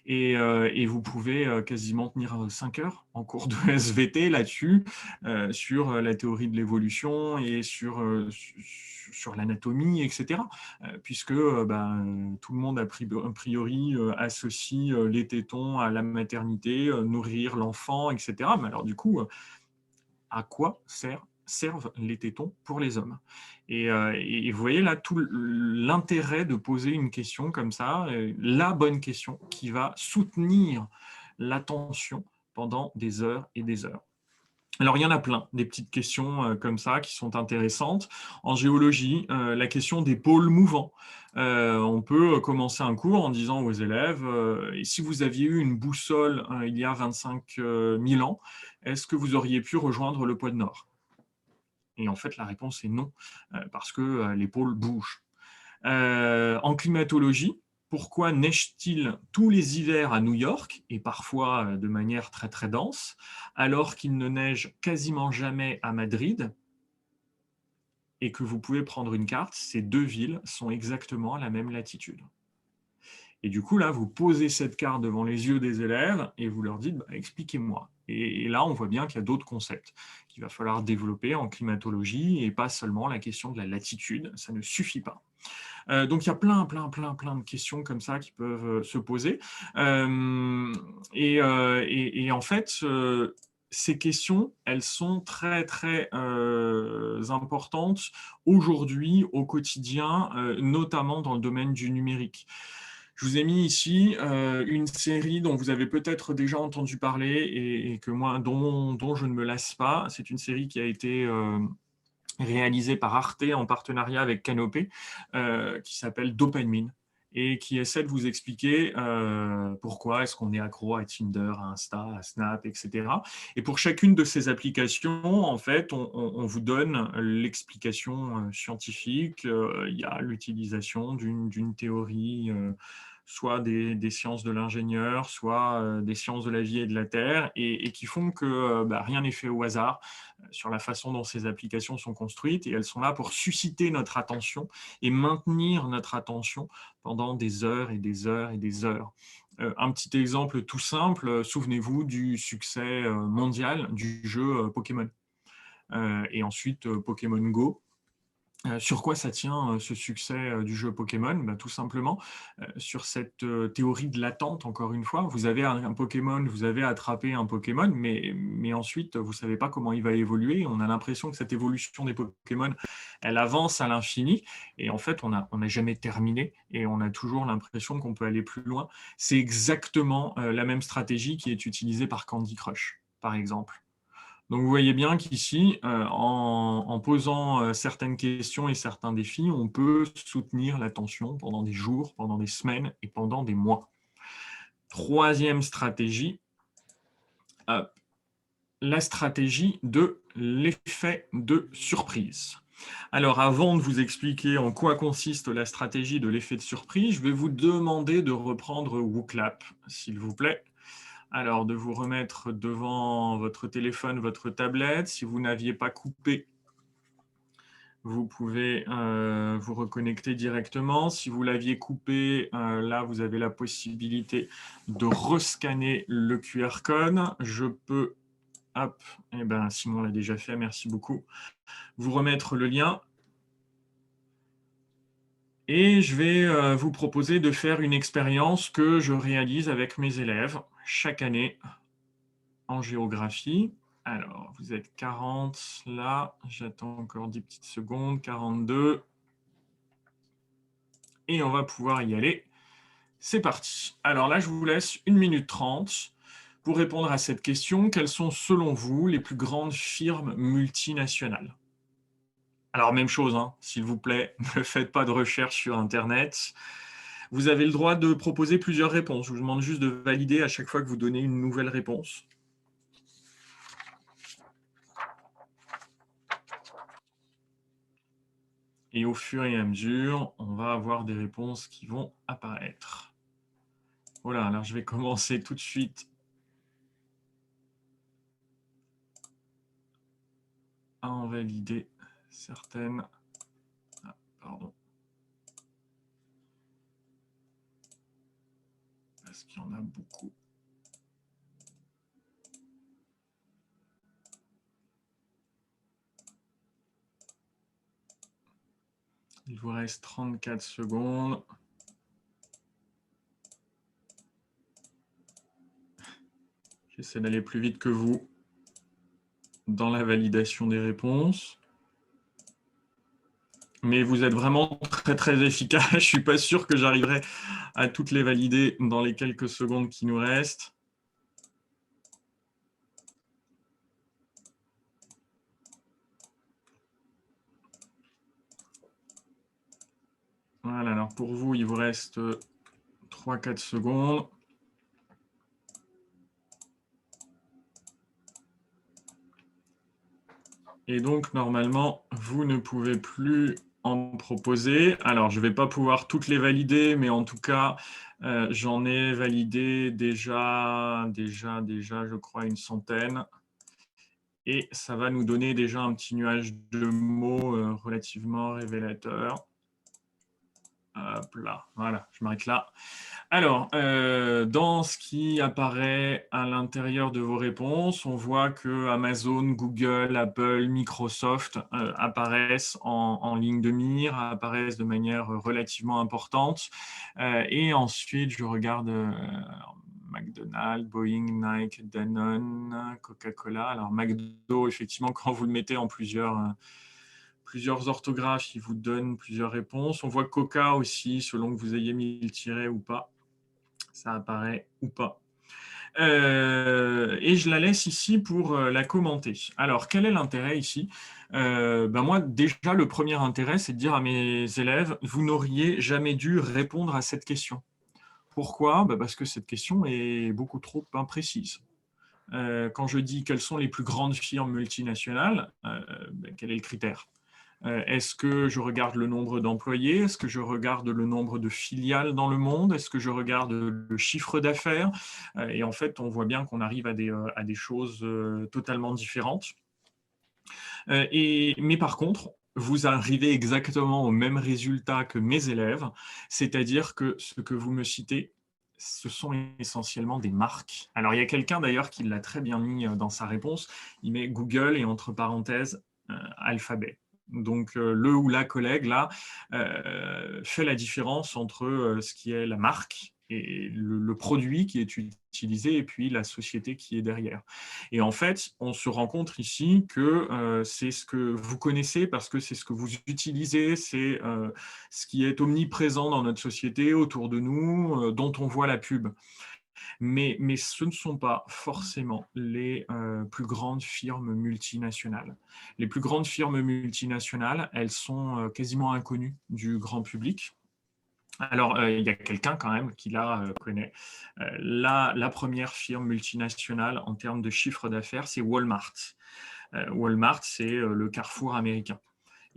et vous pouvez quasiment tenir 5 heures en cours de SVT là-dessus, sur la théorie de l'évolution et sur l'anatomie, etc. Puisque tout le monde a priori associe les tétons à la maternité, nourrir l'enfant, etc. Mais alors du coup, à quoi servent les tétons pour les hommes? Et vous voyez là tout l'intérêt de poser une question comme ça, la bonne question qui va soutenir l'attention pendant des heures et des heures. Alors, il y en a plein, des petites questions comme ça qui sont intéressantes. En géologie, la question des pôles mouvants. On peut commencer un cours en disant aux élèves, et si vous aviez eu une boussole il y a 25 000 ans, est-ce que vous auriez pu rejoindre le pôle Nord? Et en fait, la réponse est non, parce que les pôles bougent. En climatologie, pourquoi neige-t-il tous les hivers à New York, et parfois de manière très très dense, alors qu'il ne neige quasiment jamais à Madrid, et que vous pouvez prendre une carte, ces deux villes sont exactement à la même latitude. Et du coup, là, vous posez cette carte devant les yeux des élèves et vous leur dites, expliquez-moi. Et là, on voit bien qu'il y a d'autres concepts qu'il va falloir développer en climatologie et pas seulement la question de la latitude, ça ne suffit pas. Donc, il y a plein de questions comme ça qui peuvent se poser. Et en fait, ces questions, elles sont très, très importantes aujourd'hui, au quotidien, notamment dans le domaine du numérique. Je vous ai mis ici une série dont vous avez peut-être déjà entendu parler et que moi, dont je ne me lasse pas. C'est une série qui a été réalisée par Arte en partenariat avec Canopé, qui s'appelle Dopamine. et qui essaie de vous expliquer pourquoi est-ce qu'on est accro à Tinder, à Insta, à Snap, etc. Et pour chacune de ces applications, en fait, on vous donne l'explication scientifique. Il y a l'utilisation d'une théorie, soit des sciences de l'ingénieur, soit des sciences de la vie et de la terre, et qui font que rien n'est fait au hasard sur la façon dont ces applications sont construites, et elles sont là pour susciter notre attention et maintenir notre attention pendant des heures et des heures et des heures. Un petit exemple tout simple, souvenez-vous du succès mondial du jeu Pokémon. Et ensuite Pokémon Go. Sur quoi ça tient ce succès du jeu Pokémon? Tout simplement sur cette théorie de l'attente, encore une fois. Vous avez un Pokémon, vous avez attrapé un Pokémon, mais ensuite, vous ne savez pas comment il va évoluer. On a l'impression que cette évolution des Pokémon, elle avance à l'infini, et en fait, on n'a jamais terminé, et on a toujours l'impression qu'on peut aller plus loin. C'est exactement la même stratégie qui est utilisée par Candy Crush, par exemple. Donc vous voyez bien qu'ici, en posant certaines questions et certains défis, on peut soutenir l'attention pendant des jours, pendant des semaines et pendant des mois. Troisième stratégie, la stratégie de l'effet de surprise. Alors avant de vous expliquer en quoi consiste la stratégie de l'effet de surprise, je vais vous demander de reprendre WooClap, s'il vous plaît. Alors, de vous remettre devant votre téléphone, votre tablette. Si vous n'aviez pas coupé, vous pouvez vous reconnecter directement. Si vous l'aviez coupé, là, vous avez la possibilité de rescanner le QR code. Je peux, hop, eh ben, Simon l'a déjà fait, merci beaucoup, vous remettre le lien. Et je vais vous proposer de faire une expérience que je réalise avec mes élèves chaque année en géographie. Alors, vous êtes 40 là, j'attends encore 10 petites secondes, 42. Et on va pouvoir y aller. C'est parti. Alors là, je vous laisse 1 minute 30 pour répondre à cette question. Quelles sont, selon vous, les plus grandes firmes multinationales? Alors, même chose, hein, s'il vous plaît, ne faites pas de recherche sur Internet. Vous avez le droit de proposer plusieurs réponses. Je vous demande juste de valider à chaque fois que vous donnez une nouvelle réponse. Et au fur et à mesure, on va avoir des réponses qui vont apparaître. Voilà, alors je vais commencer tout de suite à en valider certaines. Ah, pardon. Parce qu'il y en a beaucoup. Il vous reste 34 secondes. J'essaie d'aller plus vite que vous dans la validation des réponses. Mais vous êtes vraiment très très efficace. Je ne suis pas sûr que j'arriverai à toutes les valider dans les quelques secondes qui nous restent. Voilà, alors pour vous, il vous reste 3-4 secondes. Et donc, normalement, vous ne pouvez plus en proposer. Alors, je ne vais pas pouvoir toutes les valider, mais en tout cas, j'en ai validé déjà, je crois, une centaine. Et ça va nous donner déjà un petit nuage de mots relativement révélateur. Hop là, voilà, je m'arrête là. Alors, dans ce qui apparaît à l'intérieur de vos réponses, on voit que Amazon, Google, Apple, Microsoft apparaissent en ligne de mire, apparaissent de manière relativement importante. Et ensuite, je regarde McDonald's, Boeing, Nike, Danone, Coca-Cola. Alors, McDo, effectivement, quand vous le mettez en plusieurs orthographes, il vous donne plusieurs réponses. On voit Coca aussi, selon que vous ayez mis le tiret ou pas. Ça apparaît ou pas. Et je la laisse ici pour la commenter. Alors, quel est l'intérêt ici? Moi, déjà, le premier intérêt, c'est de dire à mes élèves, vous n'auriez jamais dû répondre à cette question. Pourquoi? Parce que cette question est beaucoup trop imprécise. Quand je dis quelles sont les plus grandes firmes multinationales, quel est le critère? Est-ce que je regarde le nombre d'employés? Est-ce que je regarde le nombre de filiales dans le monde? Est-ce que je regarde le chiffre d'affaires? Et en fait, on voit bien qu'on arrive à des choses totalement différentes. Mais par contre, vous arrivez exactement au même résultat que mes élèves, c'est-à-dire que ce que vous me citez, ce sont essentiellement des marques. Alors, il y a quelqu'un d'ailleurs qui l'a très bien mis dans sa réponse. Il met Google et entre parenthèses Alphabet. Donc, le ou la collègue, là, fait la différence entre ce qui est la marque et le produit qui est utilisé et puis la société qui est derrière. Et en fait, on se rend compte ici que c'est ce que vous connaissez parce que c'est ce que vous utilisez, c'est ce qui est omniprésent dans notre société, autour de nous, dont on voit la pub. Mais ce ne sont pas forcément les plus grandes firmes multinationales. Les plus grandes firmes multinationales, elles sont quasiment inconnues du grand public. Alors, il y a quelqu'un quand même qui la connaît. La première firme multinationale en termes de chiffre d'affaires, c'est Walmart. Walmart, c'est le Carrefour américain.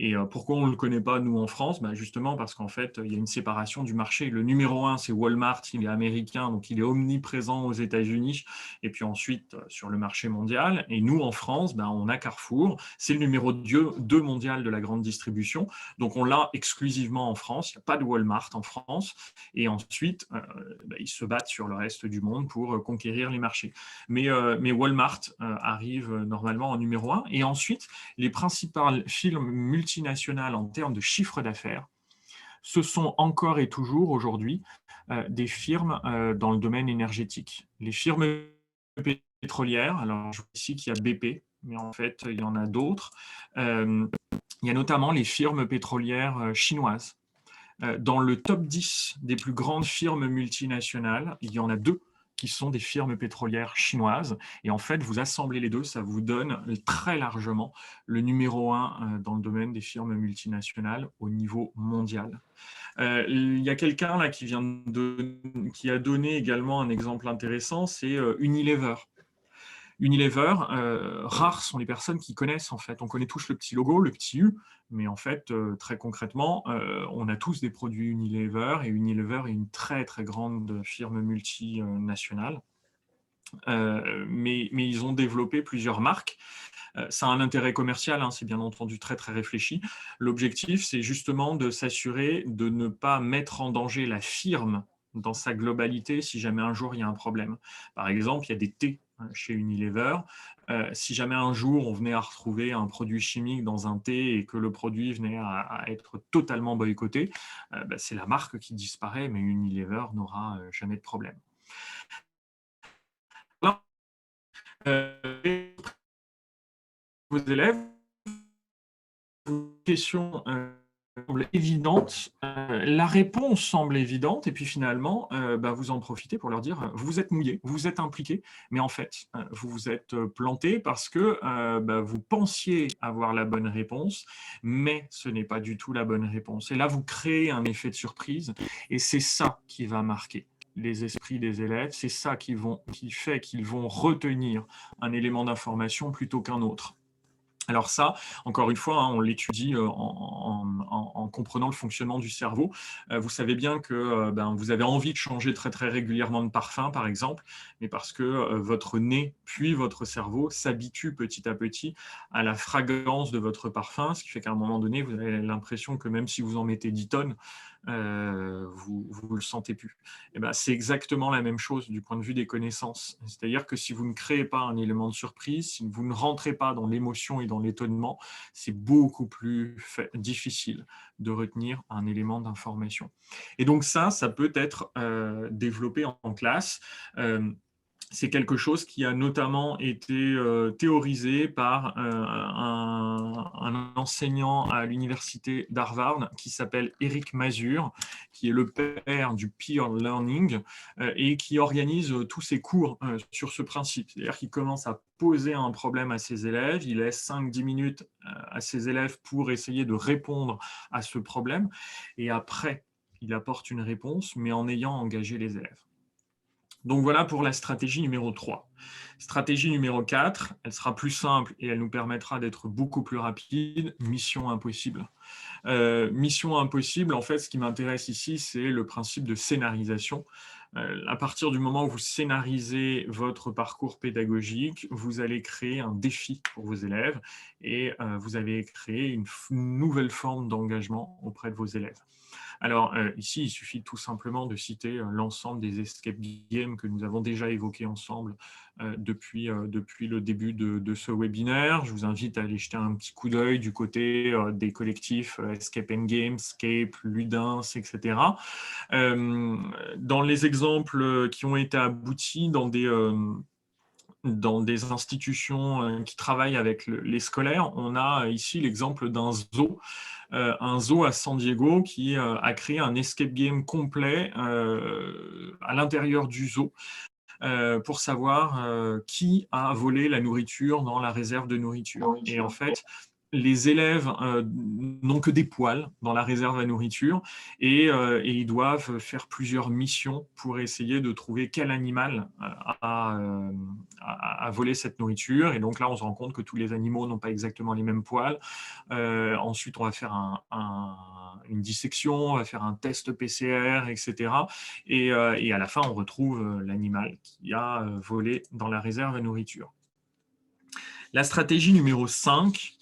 Et pourquoi on ne le connaît pas, nous, en France? Justement parce qu'en fait, il y a une séparation du marché. Le numéro un, c'est Walmart, il est américain, donc il est omniprésent aux États-Unis, et puis ensuite sur le marché mondial. Et nous, en France, on a Carrefour, c'est le numéro 2 mondial de la grande distribution, donc on l'a exclusivement en France, il n'y a pas de Walmart en France, et ensuite, ils se battent sur le reste du monde pour conquérir les marchés. Mais Walmart arrive normalement en numéro un, et ensuite, les principales firmes multinationales en termes de chiffre d'affaires, ce sont encore et toujours aujourd'hui des firmes dans le domaine énergétique. Les firmes pétrolières, alors je vois ici qu'il y a BP, mais en fait, il y en a d'autres. Il y a notamment les firmes pétrolières chinoises. Dans le top 10 des plus grandes firmes multinationales, il y en a 2 qui sont des firmes pétrolières chinoises. Et en fait, vous assemblez les deux, ça vous donne très largement le numéro 1 dans le domaine des firmes multinationales au niveau mondial. Il y a quelqu'un là qui a donné également un exemple intéressant, c'est Unilever. Unilever, rares sont les personnes qui connaissent en fait. On connaît tous le petit logo, le petit U, mais en fait, très concrètement, on a tous des produits Unilever, et Unilever est une très très grande firme multinationale. Mais ils ont développé plusieurs marques. Ça a un intérêt commercial, hein, c'est bien entendu très très réfléchi. L'objectif, c'est justement de s'assurer de ne pas mettre en danger la firme dans sa globalité si jamais un jour il y a un problème. Par exemple, il y a des thés chez Unilever. Si jamais un jour on venait à retrouver un produit chimique dans un thé et que le produit venait à être totalement boycotté, c'est la marque qui disparaît, mais Unilever n'aura jamais de problème. Là, vos élèves, question semble évidente, la réponse semble évidente, et puis finalement, vous en profitez pour leur dire, vous vous êtes mouillés, vous vous êtes impliqués, mais en fait, vous vous êtes plantés parce que vous pensiez avoir la bonne réponse, mais ce n'est pas du tout la bonne réponse. Et là, vous créez un effet de surprise, et c'est ça qui va marquer les esprits des élèves, c'est ça qui fait qu'ils vont retenir un élément d'information plutôt qu'un autre. Alors ça, encore une fois, on l'étudie en comprenant le fonctionnement du cerveau. Vous savez bien que vous avez envie de changer très très régulièrement de parfum, par exemple, mais parce que votre nez puis votre cerveau s'habitue petit à petit à la fragrance de votre parfum, ce qui fait qu'à un moment donné, vous avez l'impression que même si vous en mettez 10 tonnes, vous ne le sentez plus. C'est exactement la même chose du point de vue des connaissances. C'est-à-dire que si vous ne créez pas un élément de surprise, si vous ne rentrez pas dans l'émotion et dans l'étonnement, c'est beaucoup plus difficile de retenir un élément d'information. Et donc ça peut être développé en classe. c'est quelque chose qui a notamment été théorisé par un enseignant à l'université d'Harvard qui s'appelle Eric Mazur, qui est le père du peer learning et qui organise tous ses cours sur ce principe. C'est-à-dire qu'il commence à poser un problème à ses élèves, il laisse 5-10 minutes à ses élèves pour essayer de répondre à ce problème, et après, il apporte une réponse, mais en ayant engagé les élèves. Donc voilà pour la stratégie numéro 3. Stratégie numéro 4, elle sera plus simple et elle nous permettra d'être beaucoup plus rapide. Mission impossible. Mission impossible, en fait, ce qui m'intéresse ici, c'est le principe de scénarisation. À partir du moment où vous scénarisez votre parcours pédagogique, vous allez créer un défi pour vos élèves et vous allez créer une nouvelle forme d'engagement auprès de vos élèves. Alors ici, il suffit tout simplement de citer l'ensemble des escape games que nous avons déjà évoqués ensemble depuis le début de ce webinaire. Je vous invite à aller jeter un petit coup d'œil du côté des collectifs Escape and Games, Scape, Ludens, etc. Dans les exemples qui ont été aboutis dans des institutions qui travaillent avec les scolaires, on a ici l'exemple d'un zoo, un zoo à San Diego qui a créé un escape game complet à l'intérieur du zoo pour savoir qui a volé la nourriture dans la réserve de nourriture. Et en fait, les élèves n'ont que des poils dans la réserve à nourriture et ils doivent faire plusieurs missions pour essayer de trouver quel animal a volé cette nourriture. Et donc là, on se rend compte que tous les animaux n'ont pas exactement les mêmes poils. Ensuite, on va faire une dissection, on va faire un test PCR, etc. Et à la fin, on retrouve l'animal qui a volé dans la réserve à nourriture. La stratégie numéro 5,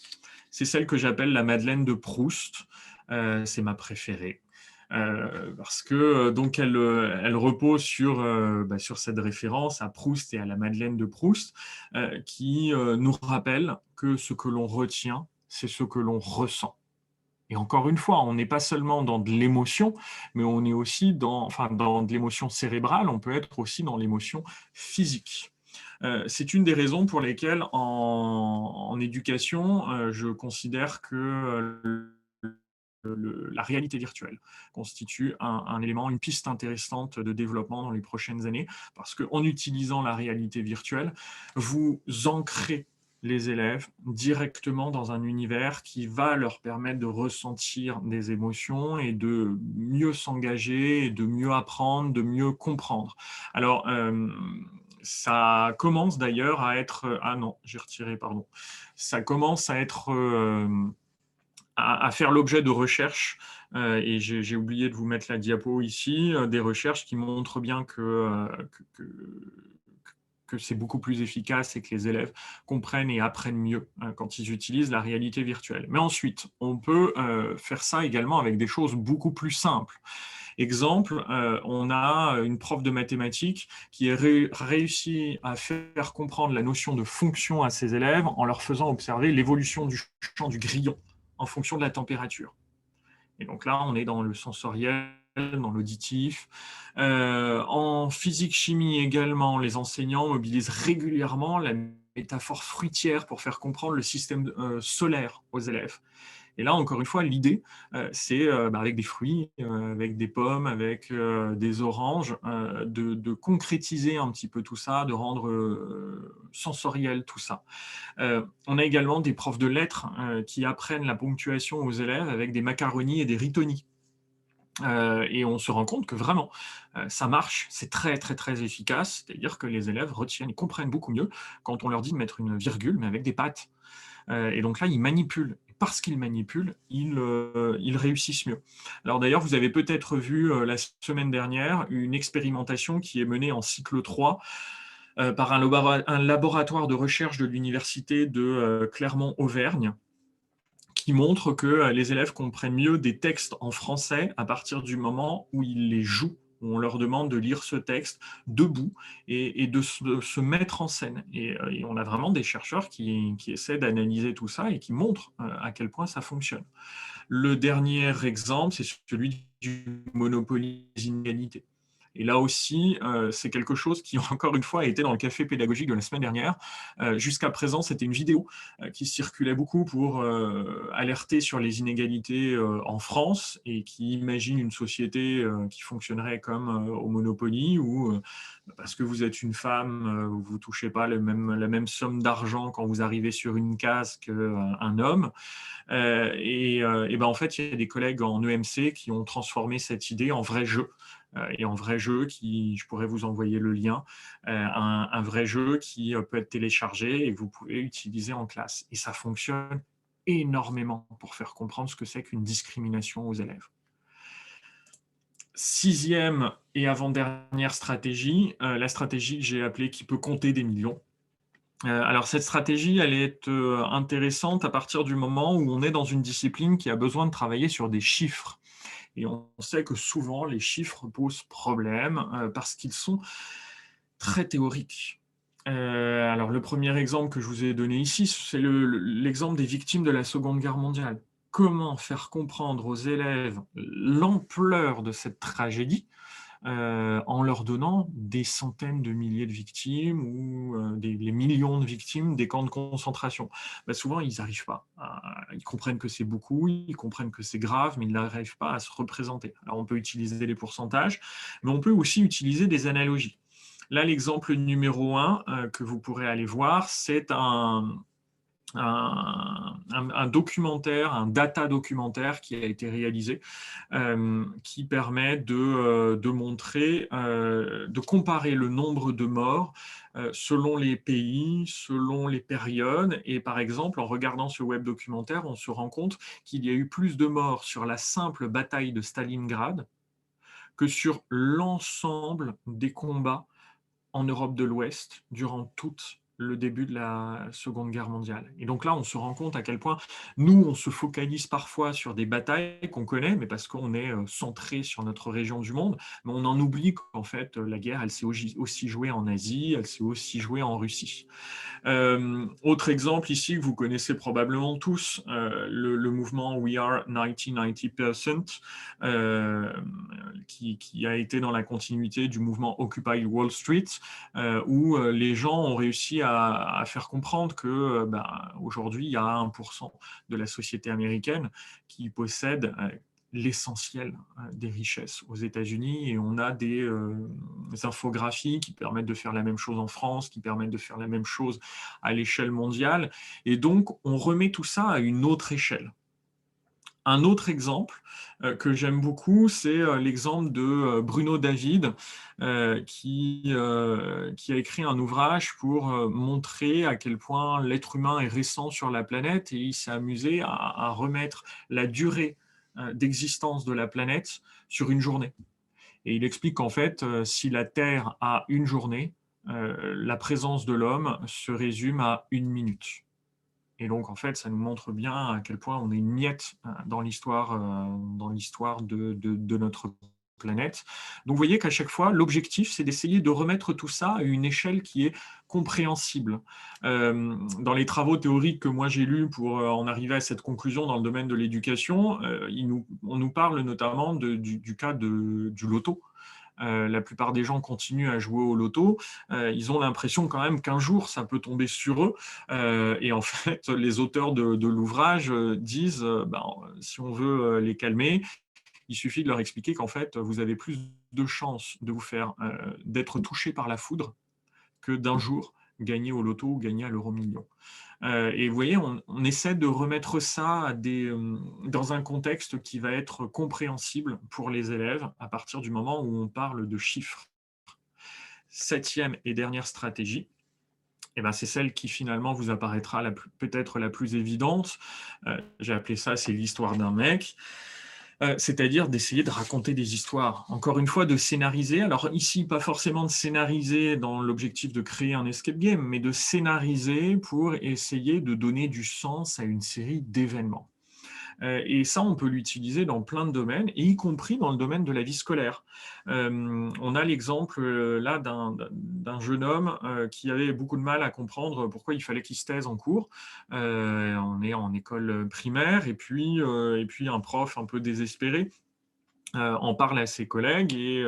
c'est celle que j'appelle la Madeleine de Proust. C'est ma préférée. Parce que donc elle repose sur cette référence à Proust et à la Madeleine de Proust, qui nous rappelle que ce que l'on retient, c'est ce que l'on ressent. Et encore une fois, on n'est pas seulement dans de l'émotion, mais on est aussi dans de l'émotion cérébrale, on peut être aussi dans l'émotion physique. C'est une des raisons pour lesquelles en éducation, je considère que la réalité virtuelle constitue un élément, une piste intéressante de développement dans les prochaines années, parce qu'en utilisant la réalité virtuelle, vous ancrez les élèves directement dans un univers qui va leur permettre de ressentir des émotions et de mieux s'engager, de mieux apprendre, de mieux comprendre. Alors, ça commence d'ailleurs à être... Ah non, j'ai retiré, pardon. Ça commence à être... à faire l'objet de recherches, et j'ai oublié de vous mettre la diapo ici, des recherches qui montrent bien que c'est beaucoup plus efficace et que les élèves comprennent et apprennent mieux quand ils utilisent la réalité virtuelle. Mais ensuite, on peut faire ça également avec des choses beaucoup plus simples. Exemple, on a une prof de mathématiques qui a réussi à faire comprendre la notion de fonction à ses élèves en leur faisant observer l'évolution du champ du grillon en fonction de la température. Et donc là, on est dans le sensoriel, dans l'auditif. En physique-chimie également, les enseignants mobilisent régulièrement la métaphore fruitière pour faire comprendre le système solaire aux élèves. Et là, encore une fois, l'idée, c'est avec des fruits, avec des pommes, avec des oranges, de concrétiser un petit peu tout ça, de rendre sensoriel tout ça. On a également des profs de lettres qui apprennent la ponctuation aux élèves avec des macaronis et des ritoni. Et on se rend compte que vraiment, ça marche, c'est très, très, très efficace. C'est-à-dire que les élèves retiennent, ils comprennent beaucoup mieux quand on leur dit de mettre une virgule, mais avec des pattes. Et donc là, ils manipulent. Parce qu'ils manipulent, ils réussissent mieux. Alors d'ailleurs, vous avez peut-être vu la semaine dernière une expérimentation qui est menée en cycle 3 par un laboratoire de recherche de l'université de Clermont-Auvergne, qui montre que les élèves comprennent mieux des textes en français à partir du moment où ils les jouent, où on leur demande de lire ce texte debout et de se mettre en scène. Et on a vraiment des chercheurs qui essaient d'analyser tout ça et qui montrent à quel point ça fonctionne. Le dernier exemple, c'est celui du Monopoly des inégalités. Et là aussi, c'est quelque chose qui, encore une fois, a été dans le café pédagogique de la semaine dernière. Jusqu'à présent, c'était une vidéo qui circulait beaucoup pour alerter sur les inégalités en France et qui imagine une société qui fonctionnerait comme au Monopoly où parce que vous êtes une femme, vous ne touchez pas la même somme d'argent quand vous arrivez sur une case qu'un homme. Et ben en fait, il y a des collègues en EMC qui ont transformé cette idée en vrai jeu. Et en vrai jeu, je pourrais vous envoyer le lien, un vrai jeu qui peut être téléchargé et que vous pouvez utiliser en classe. Et ça fonctionne énormément pour faire comprendre ce que c'est qu'une discrimination aux élèves. Sixième et avant-dernière stratégie, la stratégie que j'ai appelée qui peut compter des millions. Alors cette stratégie, elle est intéressante à partir du moment où on est dans une discipline qui a besoin de travailler sur des chiffres. Et on sait que souvent, les chiffres posent problème parce qu'ils sont très théoriques. Alors le premier exemple que je vous ai donné ici, c'est l'exemple des victimes de la Seconde Guerre mondiale. Comment faire comprendre aux élèves l'ampleur de cette tragédie en leur donnant des centaines de milliers de victimes ou les millions de victimes des camps de concentration. Ben souvent, ils n'arrivent pas. Ils comprennent que c'est beaucoup, ils comprennent que c'est grave, mais ils n'arrivent pas à se représenter. Alors, on peut utiliser les pourcentages, mais on peut aussi utiliser des analogies. Là, l'exemple numéro 1 que vous pourrez aller voir, c'est un documentaire, un data documentaire qui a été réalisé, qui permet de montrer, de comparer le nombre de morts selon les pays, selon les périodes. Et par exemple, en regardant ce web documentaire, on se rend compte qu'il y a eu plus de morts sur la simple bataille de Stalingrad que sur l'ensemble des combats en Europe de l'Ouest durant tout le début de la Seconde Guerre mondiale. Et donc là, on se rend compte à quel point nous, on se focalise parfois sur des batailles qu'on connaît, mais parce qu'on est centré sur notre région du monde, mais on en oublie qu'en fait, la guerre, elle s'est aussi jouée en Asie, elle s'est aussi jouée en Russie. Autre exemple ici que vous connaissez probablement tous, le mouvement We Are 1990%, qui a été dans la continuité du mouvement Occupy Wall Street, où les gens ont réussi à faire comprendre que aujourd'hui, il y a 1% de la société américaine qui possède l'essentiel des richesses aux États-Unis, et on a des infographies qui permettent de faire la même chose en France, qui permettent de faire la même chose à l'échelle mondiale, et donc on remet tout ça à une autre échelle. Un autre exemple que j'aime beaucoup, c'est l'exemple de Bruno David, qui a écrit un ouvrage pour montrer à quel point l'être humain est récent sur la planète, et il s'est amusé à remettre la durée d'existence de la planète sur une journée. Et il explique qu'en fait, si la Terre a une journée, la présence de l'homme se résume à 1 minute. Et donc, en fait, ça nous montre bien à quel point on est une miette dans l'histoire de notre planète. Donc, vous voyez qu'à chaque fois, l'objectif, c'est d'essayer de remettre tout ça à une échelle qui est compréhensible. Dans les travaux théoriques que moi j'ai lus pour en arriver à cette conclusion dans le domaine de l'éducation, on nous parle notamment du cas du loto. La plupart des gens continuent à jouer au loto. Ils ont l'impression quand même qu'un jour, ça peut tomber sur eux. Et en fait, les auteurs de l'ouvrage disent, si on veut les calmer, il suffit de leur expliquer qu'en fait, vous avez plus de chances de vous faire d'être touché par la foudre que d'un jour gagner au loto ou gagner à l'euro-million. Et vous voyez, on essaie de remettre ça dans un contexte qui va être compréhensible pour les élèves à partir du moment où on parle de chiffres. Septième et dernière stratégie, c'est celle qui finalement vous apparaîtra peut-être la plus évidente. J'ai appelé ça, c'est l'histoire d'un mec. C'est-à-dire d'essayer de raconter des histoires. Encore une fois, de scénariser. Alors ici, pas forcément de scénariser dans l'objectif de créer un escape game, mais de scénariser pour essayer de donner du sens à une série d'événements. Et ça, on peut l'utiliser dans plein de domaines, et y compris dans le domaine de la vie scolaire. On a l'exemple là d'un jeune homme qui avait beaucoup de mal à comprendre pourquoi il fallait qu'il se taise en cours. On est en école primaire, et puis un prof un peu désespéré en parle à ses collègues et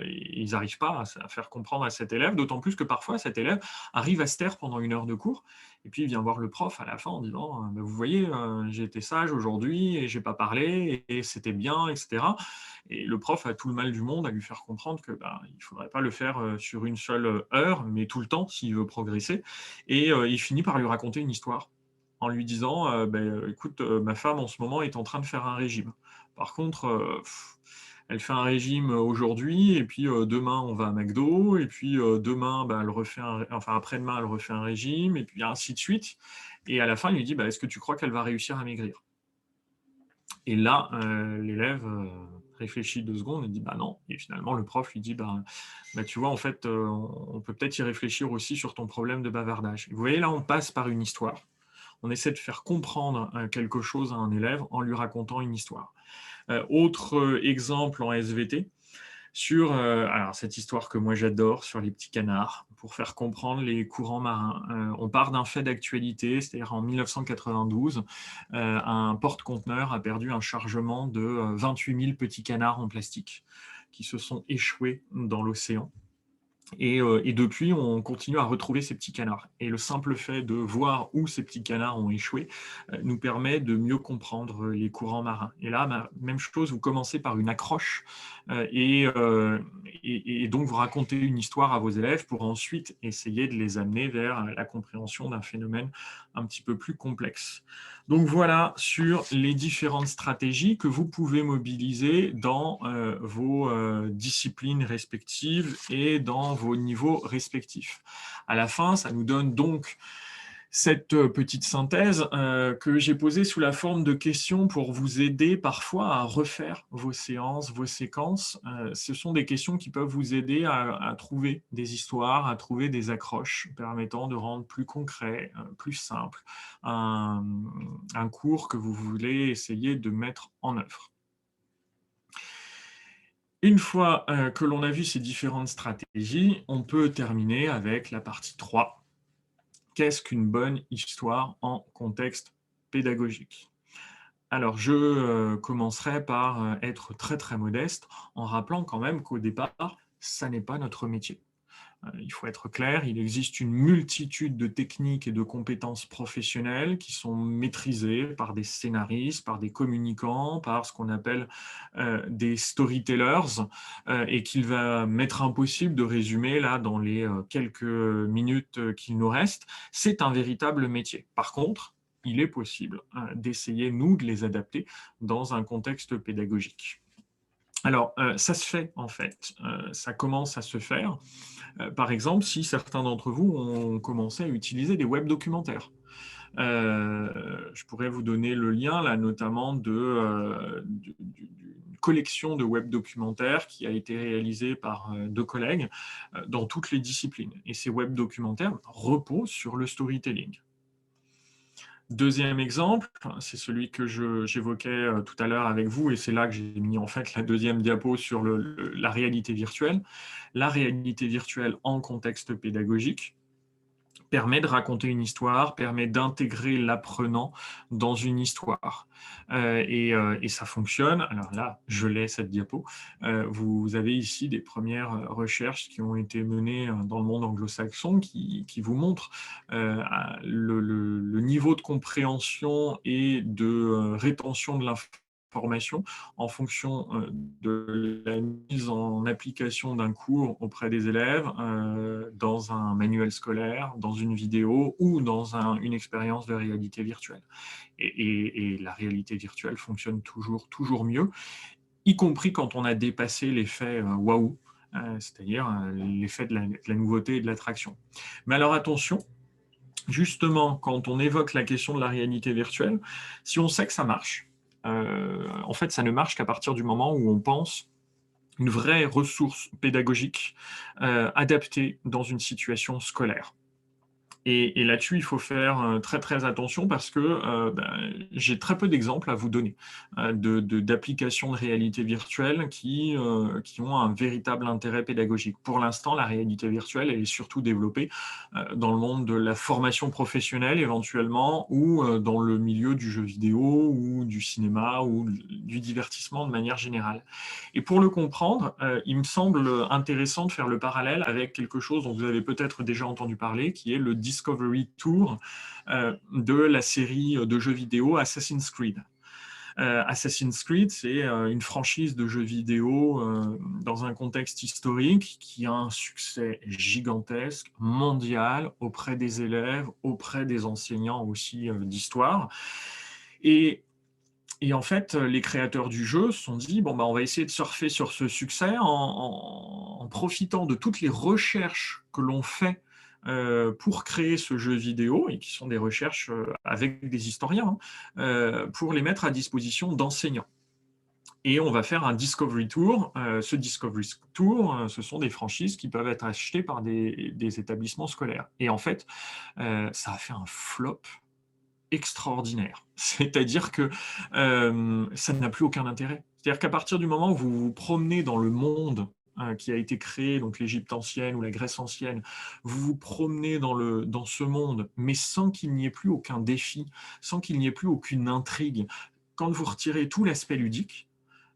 ils n'arrivent pas à faire comprendre à cet élève, d'autant plus que parfois cet élève arrive à se taire pendant 1 heure de cours et puis il vient voir le prof à la fin en disant bah, vous voyez, j'ai été sage aujourd'hui et j'ai pas parlé et c'était bien, etc. Et le prof a tout le mal du monde à lui faire comprendre que bah, il ne faudrait pas le faire sur une seule heure, mais tout le temps s'il veut progresser. Et il finit par lui raconter une histoire en lui disant ben, écoute, ma femme en ce moment est en train de faire un régime. Par contre, elle fait un régime aujourd'hui, et puis demain on va à McDo, et puis demain, bah, elle refait enfin après-demain elle refait un régime, et puis ainsi de suite. Et à la fin, il lui dit bah, est-ce que tu crois qu'elle va réussir à maigrir? Et là, l'élève réfléchit 2 secondes et dit bah non. Et finalement, le prof lui dit bah, tu vois, en fait, on peut peut-être y réfléchir aussi sur ton problème de bavardage. Et vous voyez, là, on passe par une histoire. On essaie de faire comprendre quelque chose à un élève en lui racontant une histoire. Autre exemple en SVT, sur alors cette histoire que moi j'adore sur les petits canards, pour faire comprendre les courants marins. On part d'un fait d'actualité, c'est-à-dire en 1992, un porte-conteneur a perdu un chargement de 28 000 petits canards en plastique qui se sont échoués dans l'océan. Et depuis, on continue à retrouver ces petits canards. Et le simple fait de voir où ces petits canards ont échoué nous permet de mieux comprendre les courants marins. Et là, même chose, vous commencez par une accroche et donc vous racontez une histoire à vos élèves pour ensuite essayer de les amener vers la compréhension d'un phénomène un petit peu plus complexe. Donc voilà sur les différentes stratégies que vous pouvez mobiliser dans vos disciplines respectives et dans vos niveaux respectifs. À la fin, ça nous donne donc cette petite synthèse que j'ai posée sous la forme de questions pour vous aider parfois à refaire vos séances, vos séquences. Ce sont des questions qui peuvent vous aider à trouver des histoires, à trouver des accroches permettant de rendre plus concret, plus simple un cours que vous voulez essayer de mettre en œuvre. Une fois que l'on a vu ces différentes stratégies, on peut terminer avec la partie 3. Qu'est-ce qu'une bonne histoire en contexte pédagogique? Alors, je commencerai par être très très modeste en rappelant quand même qu'au départ, ça n'est pas notre métier. Il faut être clair, il existe une multitude de techniques et de compétences professionnelles qui sont maîtrisées par des scénaristes, par des communicants, par ce qu'on appelle des storytellers, et qu'il va m'être impossible de résumer là dans les quelques minutes qu'il nous reste. C'est un véritable métier. Par contre, il est possible d'essayer, nous, de les adapter dans un contexte pédagogique. Alors, ça se fait en fait, ça commence à se faire. Par exemple, si certains d'entre vous ont commencé à utiliser des web documentaires. Je pourrais vous donner le lien là, notamment d'une collection de web documentaires qui a été réalisée par 2 collègues dans toutes les disciplines. Et ces web documentaires reposent sur le storytelling. Deuxième exemple, c'est celui que j'évoquais tout à l'heure avec vous, et c'est là que j'ai mis en fait la deuxième diapo sur la réalité virtuelle. La réalité virtuelle en contexte pédagogique permet de raconter une histoire, permet d'intégrer l'apprenant dans une histoire. Et ça fonctionne. Alors là, je l'ai cette diapo. Vous avez ici des premières recherches qui ont été menées dans le monde anglo-saxon qui vous montrent le niveau de compréhension et de rétention de l'information en fonction de la mise en application d'un cours auprès des élèves, dans un manuel scolaire, dans une vidéo ou dans une expérience de réalité virtuelle. Et la réalité virtuelle fonctionne toujours mieux, y compris quand on a dépassé l'effet waouh, c'est-à-dire l'effet de la nouveauté et de l'attraction. Mais alors attention, justement, quand on évoque la question de la réalité virtuelle, si on sait que ça marche, en fait, ça ne marche qu'à partir du moment où on pense une vraie ressource pédagogique adaptée dans une situation scolaire. Et là-dessus, il faut faire très très attention parce que j'ai très peu d'exemples à vous donner d'applications de réalité virtuelle qui ont un véritable intérêt pédagogique. Pour l'instant, la réalité virtuelle, elle est surtout développée dans le monde de la formation professionnelle éventuellement, ou dans le milieu du jeu vidéo ou du cinéma ou du divertissement de manière générale. Et pour le comprendre, il me semble intéressant de faire le parallèle avec quelque chose dont vous avez peut-être déjà entendu parler, qui est le Discovery Tour de la série de jeux vidéo Assassin's Creed. Assassin's Creed, c'est une franchise de jeux vidéo dans un contexte historique qui a un succès gigantesque, mondial, auprès des élèves, auprès des enseignants aussi d'histoire. Et en fait, les créateurs du jeu se sont dit, bon, bah, on va essayer de surfer sur ce succès en profitant de toutes les recherches que l'on fait pour créer ce jeu vidéo, et qui sont des recherches avec des historiens, pour les mettre à disposition d'enseignants. Et on va faire un Discovery Tour. Ce Discovery Tour, ce sont des franchises qui peuvent être achetées par des établissements scolaires. Et en fait, ça a fait un flop extraordinaire. C'est-à-dire que ça n'a plus aucun intérêt. C'est-à-dire qu'à partir du moment où vous vous promenez dans le monde qui a été créé, donc l'Égypte ancienne ou la Grèce ancienne, vous vous promenez dans ce monde, mais sans qu'il n'y ait plus aucun défi, sans qu'il n'y ait plus aucune intrigue. Quand vous retirez tout l'aspect ludique,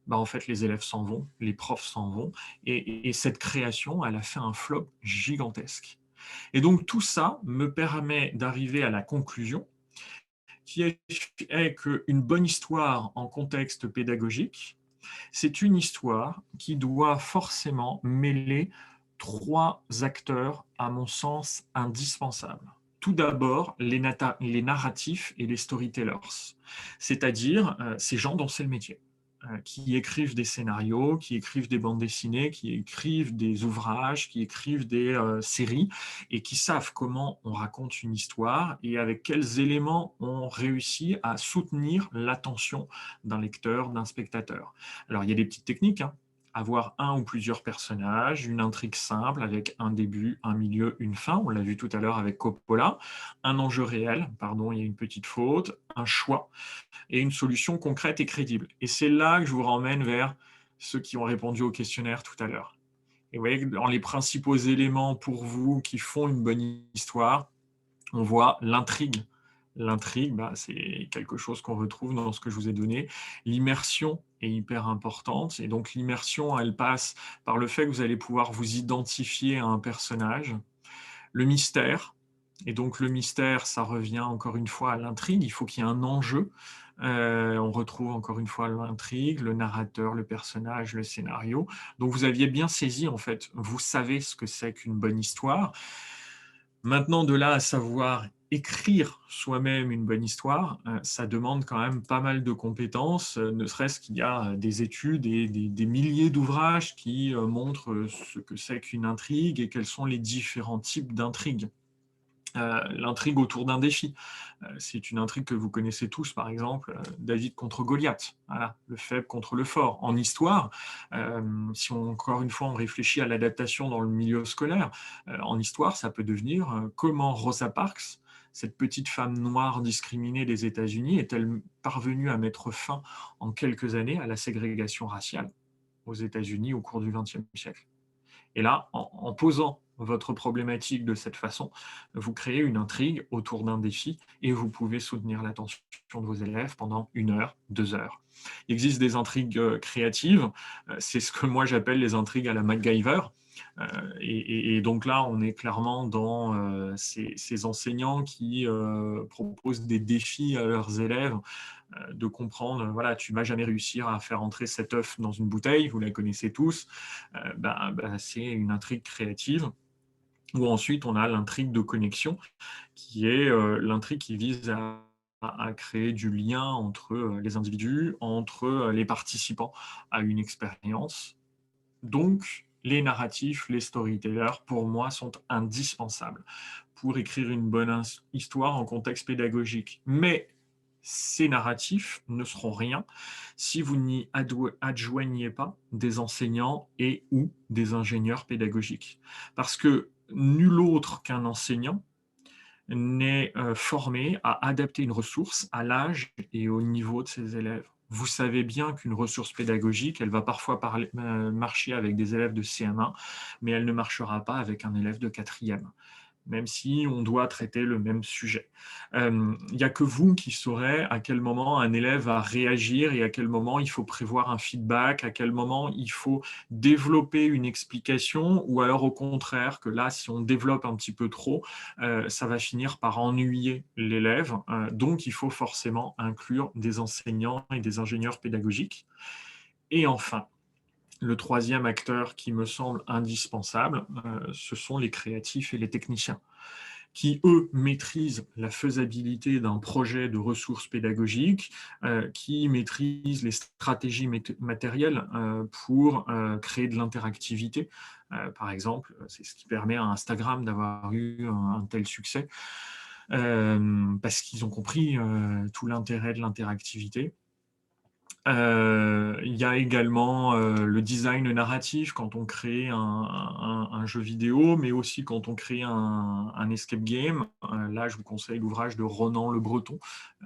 bah en fait, les élèves s'en vont, les profs s'en vont, et cette création, elle a fait un flop gigantesque. Et donc tout ça me permet d'arriver à la conclusion qui est qu'une bonne histoire en contexte pédagogique, c'est une histoire qui doit forcément mêler trois acteurs, à mon sens, indispensables. Tout d'abord, les narratifs et les storytellers, c'est-à-dire ces gens dont c'est le métier, qui écrivent des scénarios, qui écrivent des bandes dessinées, qui écrivent des ouvrages, qui écrivent des séries, et qui savent comment on raconte une histoire et avec quels éléments on réussit à soutenir l'attention d'un lecteur, d'un spectateur. Alors, il y a des petites techniques, hein. Avoir un ou plusieurs personnages, une intrigue simple avec un début, un milieu, une fin, on l'a vu tout à l'heure avec Coppola, un enjeu réel, pardon, il y a une petite faute, un choix, et une solution concrète et crédible. Et c'est là que je vous ramène vers ceux qui ont répondu au questionnaire tout à l'heure. Et vous voyez, dans les principaux éléments pour vous qui font une bonne histoire, on voit l'intrigue. L'intrigue, bah, c'est quelque chose qu'on retrouve dans ce que je vous ai donné. L'immersion est hyper importante. Et donc l'immersion, elle passe par le fait que vous allez pouvoir vous identifier à un personnage. Le mystère. Et donc le mystère, ça revient encore une fois à l'intrigue. Il faut qu'il y ait un enjeu. On retrouve encore une fois l'intrigue, le narrateur, le personnage, le scénario. Donc vous aviez bien saisi, en fait, vous savez ce que c'est qu'une bonne histoire. Maintenant, de là à savoir écrire soi-même une bonne histoire, ça demande quand même pas mal de compétences, ne serait-ce qu'il y a des études et des milliers d'ouvrages qui montrent ce que c'est qu'une intrigue et quels sont les différents types d'intrigues. L'intrigue autour d'un défi. C'est une intrigue que vous connaissez tous, par exemple, David contre Goliath, voilà, le faible contre le fort. En histoire, si encore une fois on réfléchit à l'adaptation dans le milieu scolaire, en histoire, ça peut devenir comment Rosa Parks, cette petite femme noire discriminée des États-Unis, est-elle parvenue à mettre fin en quelques années à la ségrégation raciale aux États-Unis au cours du XXe siècle. Et là, en posant votre problématique de cette façon, vous créez une intrigue autour d'un défi et vous pouvez soutenir l'attention de vos élèves pendant 1 heure, 2 heures. Il existe des intrigues créatives, c'est ce que moi j'appelle les intrigues à la MacGyver. Et donc là, on est clairement dans ces enseignants qui proposent des défis à leurs élèves de comprendre, voilà, tu ne vas jamais réussir à faire entrer cet œuf dans une bouteille, vous la connaissez tous, c'est une intrigue créative. Ou ensuite, on a l'intrigue de connexion, qui est l'intrigue qui vise à créer du lien entre les individus, entre les participants à une expérience. Donc, les narratifs, les storytellers, pour moi, sont indispensables pour écrire une bonne histoire en contexte pédagogique. Mais ces narratifs ne seront rien si vous n'y adjoignez pas des enseignants et ou des ingénieurs pédagogiques. Parce que nul autre qu'un enseignant n'est formé à adapter une ressource à l'âge et au niveau de ses élèves. Vous savez bien qu'une ressource pédagogique, elle va parfois marcher avec des élèves de CM1, mais elle ne marchera pas avec un élève de 4e, même si on doit traiter le même sujet. Il n'y a que vous qui saurez à quel moment un élève va réagir et à quel moment il faut prévoir un feedback, à quel moment il faut développer une explication, ou alors au contraire, que là, si on développe un petit peu trop, ça va finir par ennuyer l'élève. Donc, il faut forcément inclure des enseignants et des ingénieurs pédagogiques. Et enfin, le troisième acteur qui me semble indispensable, ce sont les créatifs et les techniciens, qui, eux, maîtrisent la faisabilité d'un projet de ressources pédagogiques, qui maîtrisent les stratégies matérielles pour créer de l'interactivité. Par exemple, c'est ce qui permet à Instagram d'avoir eu un tel succès, parce qu'ils ont compris tout l'intérêt de l'interactivité. Il y a également le design narratif quand on crée un jeu vidéo, mais aussi quand on crée un escape game. Là, je vous conseille l'ouvrage de Ronan Le Breton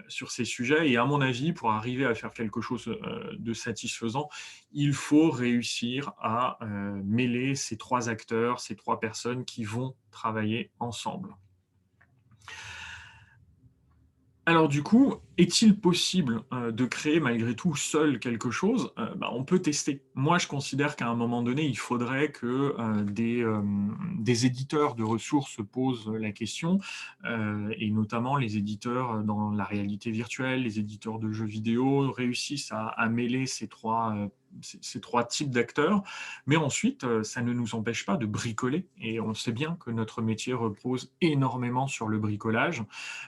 sur ces sujets. Et à mon avis, pour arriver à faire quelque chose de satisfaisant, il faut réussir à mêler ces trois acteurs, ces trois personnes qui vont travailler ensemble. Alors du coup, est-il possible de créer malgré tout seul quelque chose? On peut tester. Moi, je considère qu'à un moment donné, il faudrait que des éditeurs de ressources se posent la question, et notamment les éditeurs dans la réalité virtuelle, les éditeurs de jeux vidéo réussissent à mêler ces trois types d'acteurs. Mais ensuite, ça ne nous empêche pas de bricoler. Et on sait bien que notre métier repose énormément sur le bricolage.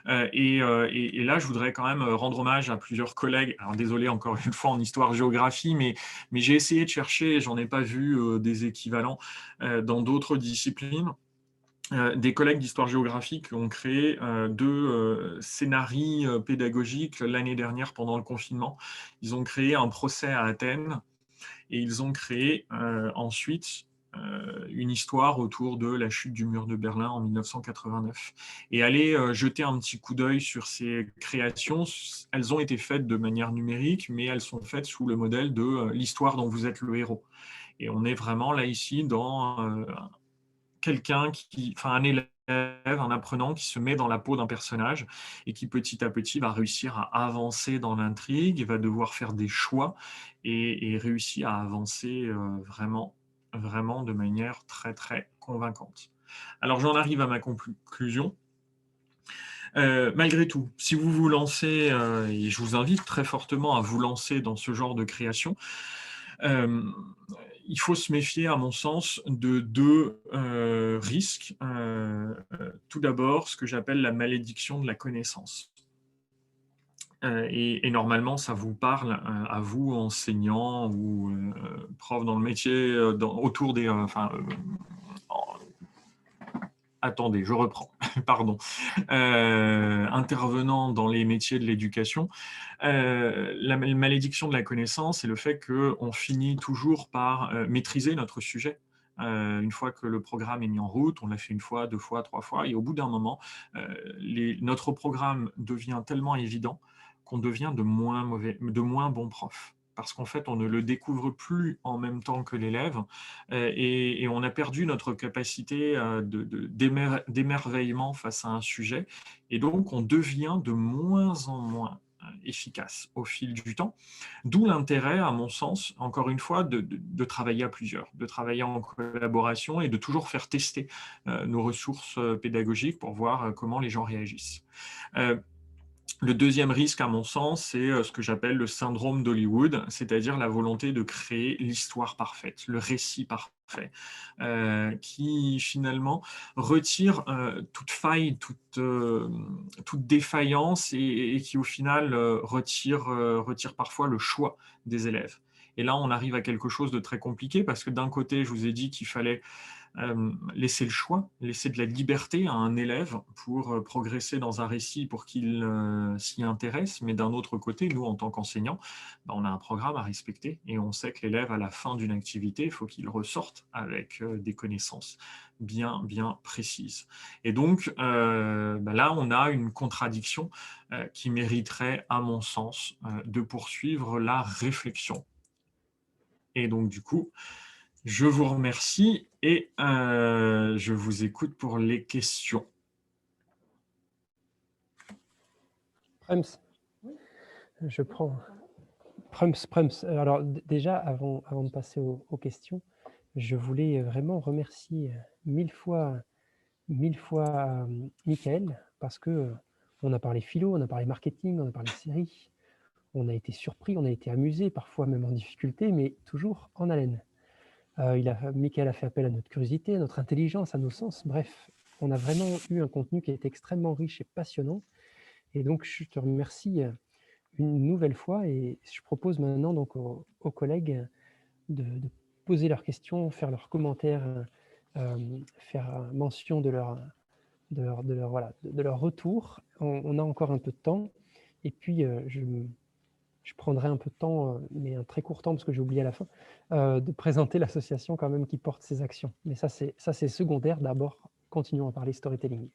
Et là, je voudrais quand même rendre hommage à plusieurs collègues. Alors, désolé encore une fois en histoire-géographie, mais j'ai essayé de chercher, j'en ai pas vu des équivalents dans d'autres disciplines. Des collègues d'histoire-géographie qui ont créé deux scénarios pédagogiques l'année dernière pendant le confinement. Ils ont créé un procès à Athènes et ils ont créé ensuite une histoire autour de la chute du mur de Berlin en 1989. Et allez jeter un petit coup d'œil sur ces créations. Elles ont été faites de manière numérique, mais elles sont faites sous le modèle de l'histoire dont vous êtes le héros. Et on est vraiment là ici dans un élève, un apprenant qui se met dans la peau d'un personnage et qui petit à petit va réussir à avancer dans l'intrigue, va devoir faire des choix et réussir à avancer vraiment, vraiment de manière très très convaincante. Alors j'en arrive à ma conclusion. Malgré tout, si vous vous lancez, et je vous invite très fortement à vous lancer dans ce genre de création, euh, il faut se méfier, à mon sens, de deux risques. Tout d'abord, ce que j'appelle la malédiction de la connaissance. Et normalement, ça vous parle à vous, enseignants ou profs dans le métier, autour des... attendez, je reprends, pardon. Intervenant dans les métiers de l'éducation, la malédiction de la connaissance, c'est le fait qu'on finit toujours par maîtriser notre sujet. Une fois que le programme est mis en route, on l'a fait une fois, deux fois, trois fois, et au bout d'un moment, notre programme devient tellement évident qu'on devient de moins bons profs. Parce qu'en fait, on ne le découvre plus en même temps que l'élève, et on a perdu notre capacité d'émerveillement face à un sujet, et donc on devient de moins en moins efficace au fil du temps, d'où l'intérêt, à mon sens, encore une fois, de travailler à plusieurs, de travailler en collaboration et de toujours faire tester nos ressources pédagogiques pour voir comment les gens réagissent. Le deuxième risque, à mon sens, c'est ce que j'appelle le syndrome d'Hollywood, c'est-à-dire la volonté de créer l'histoire parfaite, le récit parfait, qui finalement retire toute faille, toute défaillance et qui au final retire parfois le choix des élèves. Et là, on arrive à quelque chose de très compliqué parce que d'un côté, je vous ai dit qu'il fallait laisser le choix, laisser de la liberté à un élève pour progresser dans un récit, pour qu'il s'y intéresse. Mais d'un autre côté, nous, en tant qu'enseignants, on a un programme à respecter et on sait que l'élève, à la fin d'une activité, il faut qu'il ressorte avec des connaissances bien précises. Et donc, là, on a une contradiction qui mériterait, à mon sens, de poursuivre la réflexion. Et donc, du coup, je vous remercie et je vous écoute pour les questions. Prems, je prends. Prems. Alors déjà, avant de passer aux questions, je voulais vraiment remercier mille fois Michael, parce que on a parlé philo, on a parlé marketing, on a parlé série, on a été surpris, on a été amusé, parfois même en difficulté, mais toujours en haleine. Michael a fait appel à notre curiosité, à notre intelligence, à nos sens. Bref, on a vraiment eu un contenu qui a été extrêmement riche et passionnant. Et donc, je te remercie une nouvelle fois et je propose maintenant donc aux collègues de poser leurs questions, faire leurs commentaires, faire mention de leur retour. On a encore un peu de temps et puis je prendrai un peu de temps, mais un très court temps parce que j'ai oublié à la fin, de présenter l'association quand même qui porte ces actions. Mais ça c'est secondaire. D'abord, continuons à parler storytelling.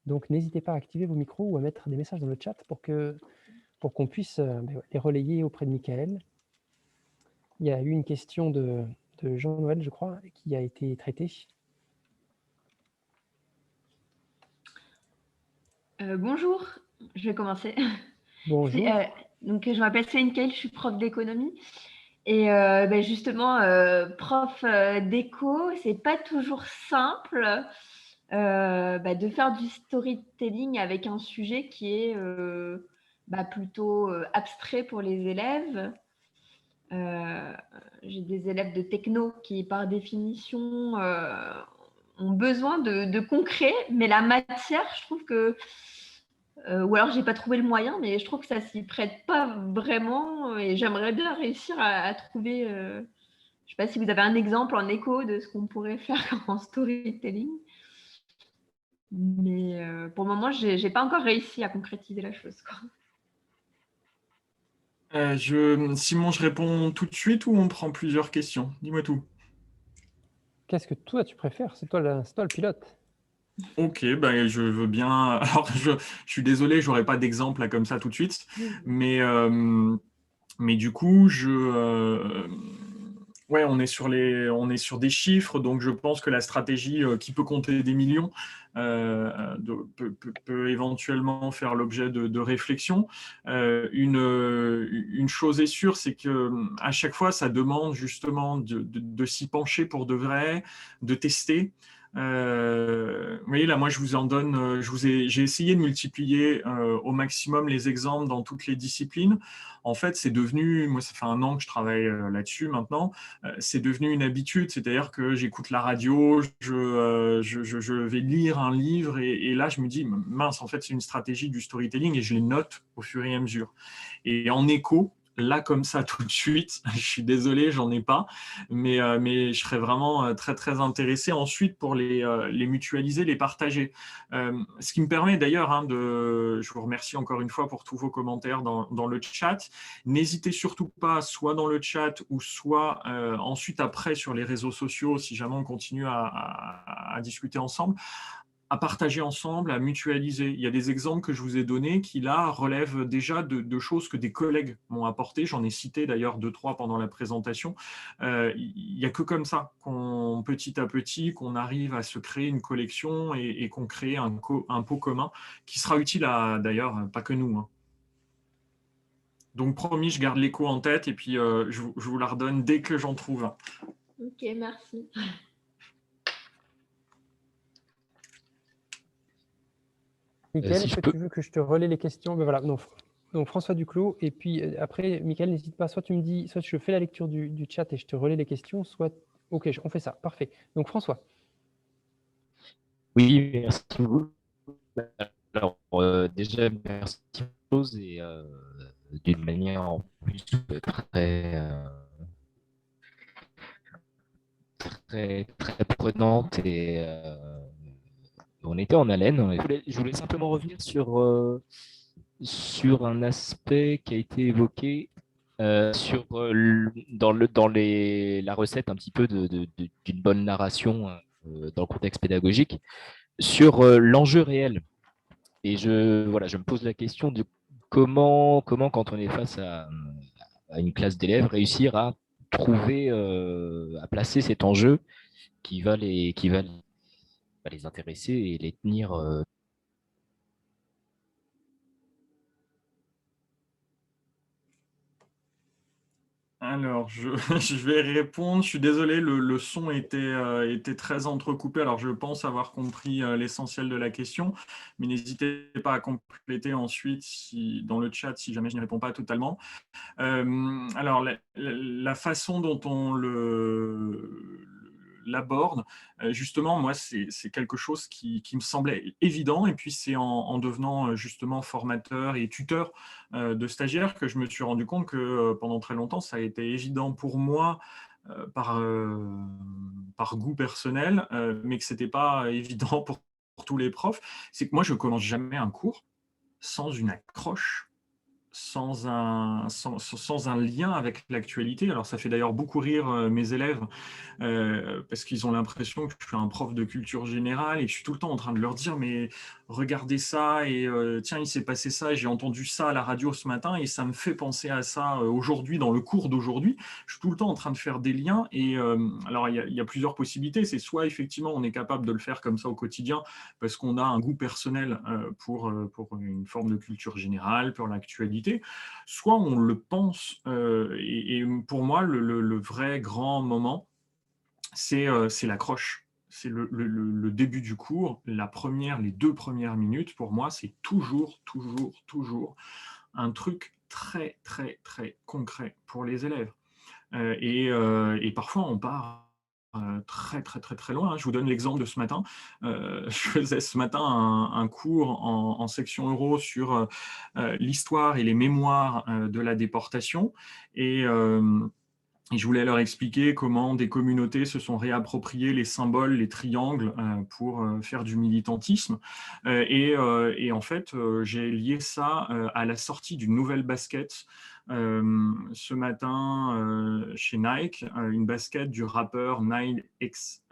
Donc n'hésitez pas à activer vos micros ou à mettre des messages dans le chat pour qu'on puisse les relayer auprès de Michael. Il y a eu une question de Jean-Noël, je crois, qui a été traitée. Bonjour, je vais commencer. Bonjour. Donc, je m'appelle Céline Kail, je suis prof d'économie. Et justement, prof d'éco, c'est pas toujours simple de faire du storytelling avec un sujet qui est plutôt abstrait pour les élèves. J'ai des élèves de techno qui, par définition, ont besoin de concret, mais la matière, je trouve que ou alors j'ai pas trouvé le moyen, mais je trouve que ça s'y prête pas vraiment et j'aimerais bien réussir à trouver. Je sais pas si vous avez un exemple en écho de ce qu'on pourrait faire en storytelling, mais pour le moment, j'ai pas encore réussi à concrétiser la chose, quoi. Simon, je réponds tout de suite ou on prend plusieurs questions? Dis-moi tout. Qu'est-ce que toi tu préfères? C'est toi le pilote. Ok, je veux bien. Alors, je suis désolé, j'aurais pas d'exemple là comme ça tout de suite, mais du coup, ouais, on est sur des chiffres, donc je pense que la stratégie qui peut compter des millions peut éventuellement faire l'objet de réflexion. Une chose est sûre, c'est que à chaque fois, ça demande justement de s'y pencher pour de vrai, de tester. Vous voyez, là, moi, je vous en donne, j'ai essayé de multiplier au maximum les exemples dans toutes les disciplines. En fait, c'est devenu, moi, ça fait 1 an que je travaille là-dessus maintenant, c'est devenu une habitude, c'est-à-dire que j'écoute la radio, je vais lire un livre et là, je me dis, mince, en fait, c'est une stratégie du storytelling et je les note au fur et à mesure. Et en écho, là, comme ça, tout de suite, je suis désolé, j'en ai pas, mais je serais vraiment très, très intéressé ensuite pour les mutualiser, les partager. Ce qui me permet d'ailleurs, je vous remercie encore une fois pour tous vos commentaires dans le chat. N'hésitez surtout pas, soit dans le chat ou soit ensuite après sur les réseaux sociaux, si jamais on continue à discuter ensemble, à partager ensemble, à mutualiser. Il y a des exemples que je vous ai donnés qui, là, relèvent déjà de choses que des collègues m'ont apportées. J'en ai cité d'ailleurs 2-3 pendant la présentation. Il n'y a que comme ça, petit à petit, qu'on arrive à se créer une collection et qu'on crée un pot commun qui sera utile à, d'ailleurs, pas que nous. Donc, promis, je garde l'écho en tête et puis je vous la redonne dès que j'en trouve un. Ok, merci. Michael, est-ce que tu veux que je te relaie les questions? Voilà, donc François Duclos, et puis après, Michael, n'hésite pas, soit tu me dis, soit je fais la lecture du chat et je te relais les questions, soit... Ok, on fait ça, parfait. Donc François. Oui, merci beaucoup. Alors, déjà, merci beaucoup et d'une manière en plus très très, très prenante et on était en haleine. Je voulais simplement revenir sur un aspect qui a été évoqué la recette un petit peu d'une bonne narration dans le contexte pédagogique, sur l'enjeu réel. Et je me pose la question de comment quand on est face à une classe d'élèves, réussir à trouver, à placer cet enjeu qui va les intéresser et les tenir. Alors, je vais répondre. Je suis désolé, le son était très entrecoupé. Alors, je pense avoir compris l'essentiel de la question, mais n'hésitez pas à compléter ensuite dans le chat si jamais je n'y réponds pas totalement. Alors, la façon dont on l'aborde, justement, moi, c'est quelque chose qui me semblait évident. Et puis, c'est en devenant justement formateur et tuteur de stagiaires que je me suis rendu compte que pendant très longtemps, ça a été évident pour moi par goût personnel, mais que ce n'était pas évident pour tous les profs. C'est que moi, je ne commence jamais un cours sans une accroche, sans un lien avec l'actualité. Alors ça fait d'ailleurs beaucoup rire mes élèves parce qu'ils ont l'impression que je suis un prof de culture générale et que je suis tout le temps en train de leur dire mais regardez ça et tiens il s'est passé ça, j'ai entendu ça à la radio ce matin et ça me fait penser à ça aujourd'hui dans le cours d'aujourd'hui. Je suis tout le temps en train de faire des liens et alors il y a plusieurs possibilités. C'est soit effectivement on est capable de le faire comme ça au quotidien parce qu'on a un goût personnel pour une forme de culture générale, pour l'actualité, soit on le pense et pour moi le vrai grand moment c'est l'accroche. C'est le début du cours, les 2 premières minutes, pour moi, c'est toujours un truc très, très, très concret pour les élèves. Et parfois, on part très, très, très, très loin. Je vous donne l'exemple de ce matin. Je faisais ce matin un cours en section euro sur l'histoire et les mémoires de la déportation. Et je voulais leur expliquer comment des communautés se sont réappropriées les symboles, les triangles pour faire du militantisme. Et en fait, j'ai lié ça à la sortie d'une nouvelle basket ce matin chez Nike, une basket du rappeur Nile X,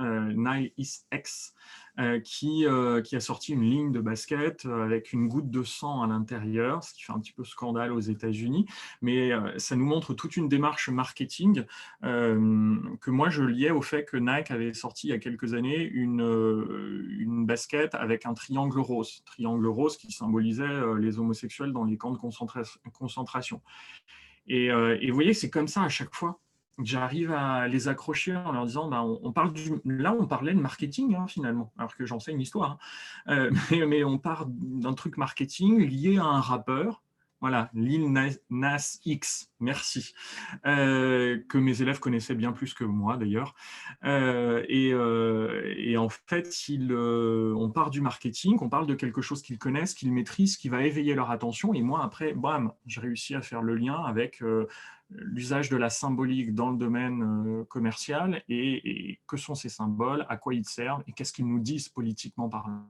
qui a sorti une ligne de basket avec une goutte de sang à l'intérieur, ce qui fait un petit peu scandale aux États-Unis. Mais ça nous montre toute une démarche marketing que moi je liais au fait que Nike avait sorti il y a quelques années une basket avec un triangle rose qui symbolisait les homosexuels dans les camps de concentration. Et vous voyez, c'est comme ça à chaque fois que j'arrive à les accrocher en leur disant, on parlait de marketing finalement, alors que j'enseigne l'histoire. Mais on part d'un truc marketing lié à un rappeur. Voilà, Lil Nas X, merci, que mes élèves connaissaient bien plus que moi d'ailleurs. Et en fait, on part du marketing, on parle de quelque chose qu'ils connaissent, qu'ils maîtrisent, qui va éveiller leur attention. Et moi, après, bam, j'ai réussi à faire le lien avec l'usage de la symbolique dans le domaine commercial et que sont ces symboles, à quoi ils servent et qu'est-ce qu'ils nous disent politiquement parlant.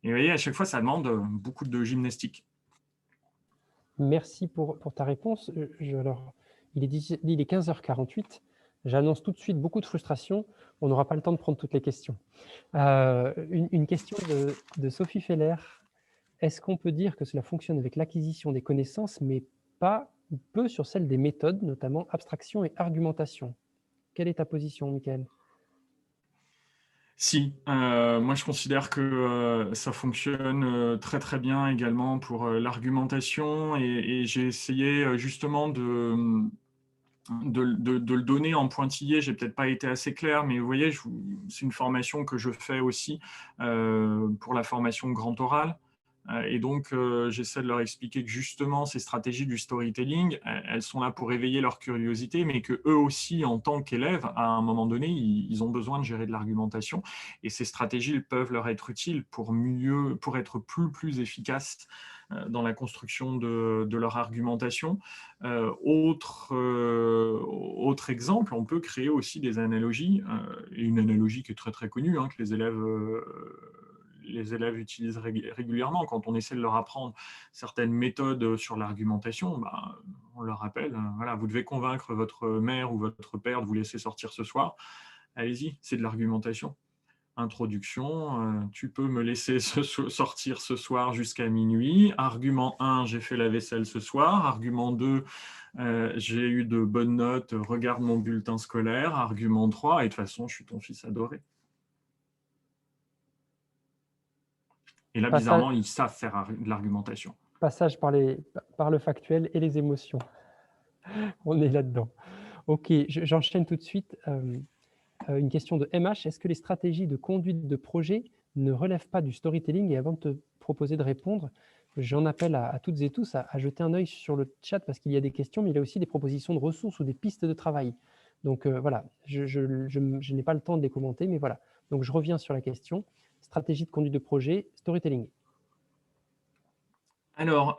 Et vous voyez, à chaque fois, ça demande beaucoup de gymnastique. Merci pour ta réponse. Alors, il est 15h48. J'annonce tout de suite beaucoup de frustration. On n'aura pas le temps de prendre toutes les questions. Une question de Sophie Feller. Est-ce qu'on peut dire que cela fonctionne avec l'acquisition des connaissances, mais pas ou peu sur celle des méthodes, notamment abstraction et argumentation? Quelle est ta position, Mickaël? Si, moi je considère que ça fonctionne très très bien également pour l'argumentation et j'ai essayé justement de le donner en pointillé. J'ai peut-être pas été assez clair, mais vous voyez, c'est une formation que je fais aussi pour la formation grand oral. Et donc, j'essaie de leur expliquer que justement, ces stratégies du storytelling, elles sont là pour éveiller leur curiosité, mais qu'eux aussi, en tant qu'élèves, à un moment donné, ils ont besoin de gérer de l'argumentation. Et ces stratégies, elles peuvent leur être utiles pour être plus efficaces dans la construction de leur argumentation. Autre exemple, on peut créer aussi des analogies, et une analogie qui est très très connue, que les élèves utilisent régulièrement quand on essaie de leur apprendre certaines méthodes sur l'argumentation. On leur rappelle, voilà, vous devez convaincre votre mère ou votre père de vous laisser sortir ce soir. Allez-y, c'est de l'argumentation. Introduction, tu peux me laisser sortir ce soir jusqu'à minuit. Argument 1, j'ai fait la vaisselle ce soir. Argument 2, j'ai eu de bonnes notes, regarde mon bulletin scolaire. Argument 3, et de toute façon, je suis ton fils adoré. Et là, bizarrement, ils savent faire de l'argumentation. Passage par le factuel et les émotions. On est là-dedans. Ok, j'enchaîne tout de suite. Une question de MH. Est-ce que les stratégies de conduite de projet ne relèvent pas du storytelling? Et avant de te proposer de répondre, j'en appelle à toutes et tous à jeter un œil sur le chat parce qu'il y a des questions, mais il y a aussi des propositions de ressources ou des pistes de travail. Donc voilà, je n'ai pas le temps de les commenter, mais voilà. Donc je reviens sur la question. Stratégie de conduite de projet, storytelling. Alors,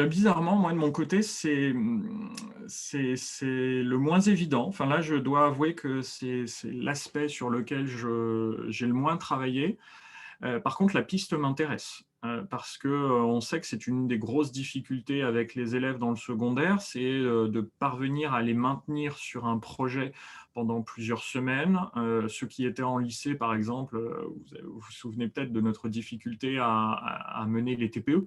bizarrement, moi, de mon côté, c'est le moins évident. Enfin, là, je dois avouer que c'est l'aspect sur lequel j'ai le moins travaillé. Par contre, la piste m'intéresse parce qu'on sait que c'est une des grosses difficultés avec les élèves dans le secondaire, c'est de parvenir à les maintenir sur un projet pendant plusieurs semaines. Ceux qui étaient en lycée, par exemple, vous vous souvenez peut-être de notre difficulté à mener les TPE.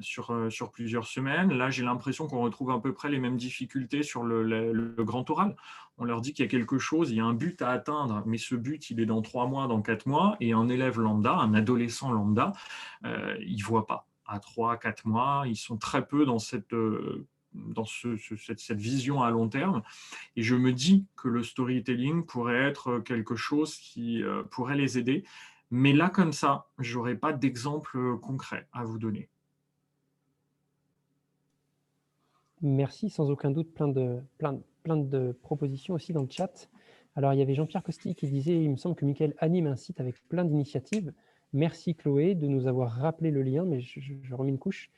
Sur plusieurs semaines. Là, j'ai l'impression qu'on retrouve à peu près les mêmes difficultés sur le grand oral. On leur dit qu'il y a quelque chose, il y a un but à atteindre, mais ce but, il est dans 3 mois, dans 4 mois, et un élève lambda, un adolescent lambda, il ne voit pas. À 3, 4 mois, ils sont très peu dans cette vision à long terme. Et je me dis que le storytelling pourrait être quelque chose qui pourrait les aider. Mais là, comme ça, je n'aurais pas d'exemple concret à vous donner. Merci, sans aucun doute, plein de propositions aussi dans le chat. Alors, il y avait Jean-Pierre Costi qui disait « Il me semble que Mickaël anime un site avec plein d'initiatives. Merci Chloé de nous avoir rappelé le lien, mais je remets une couche.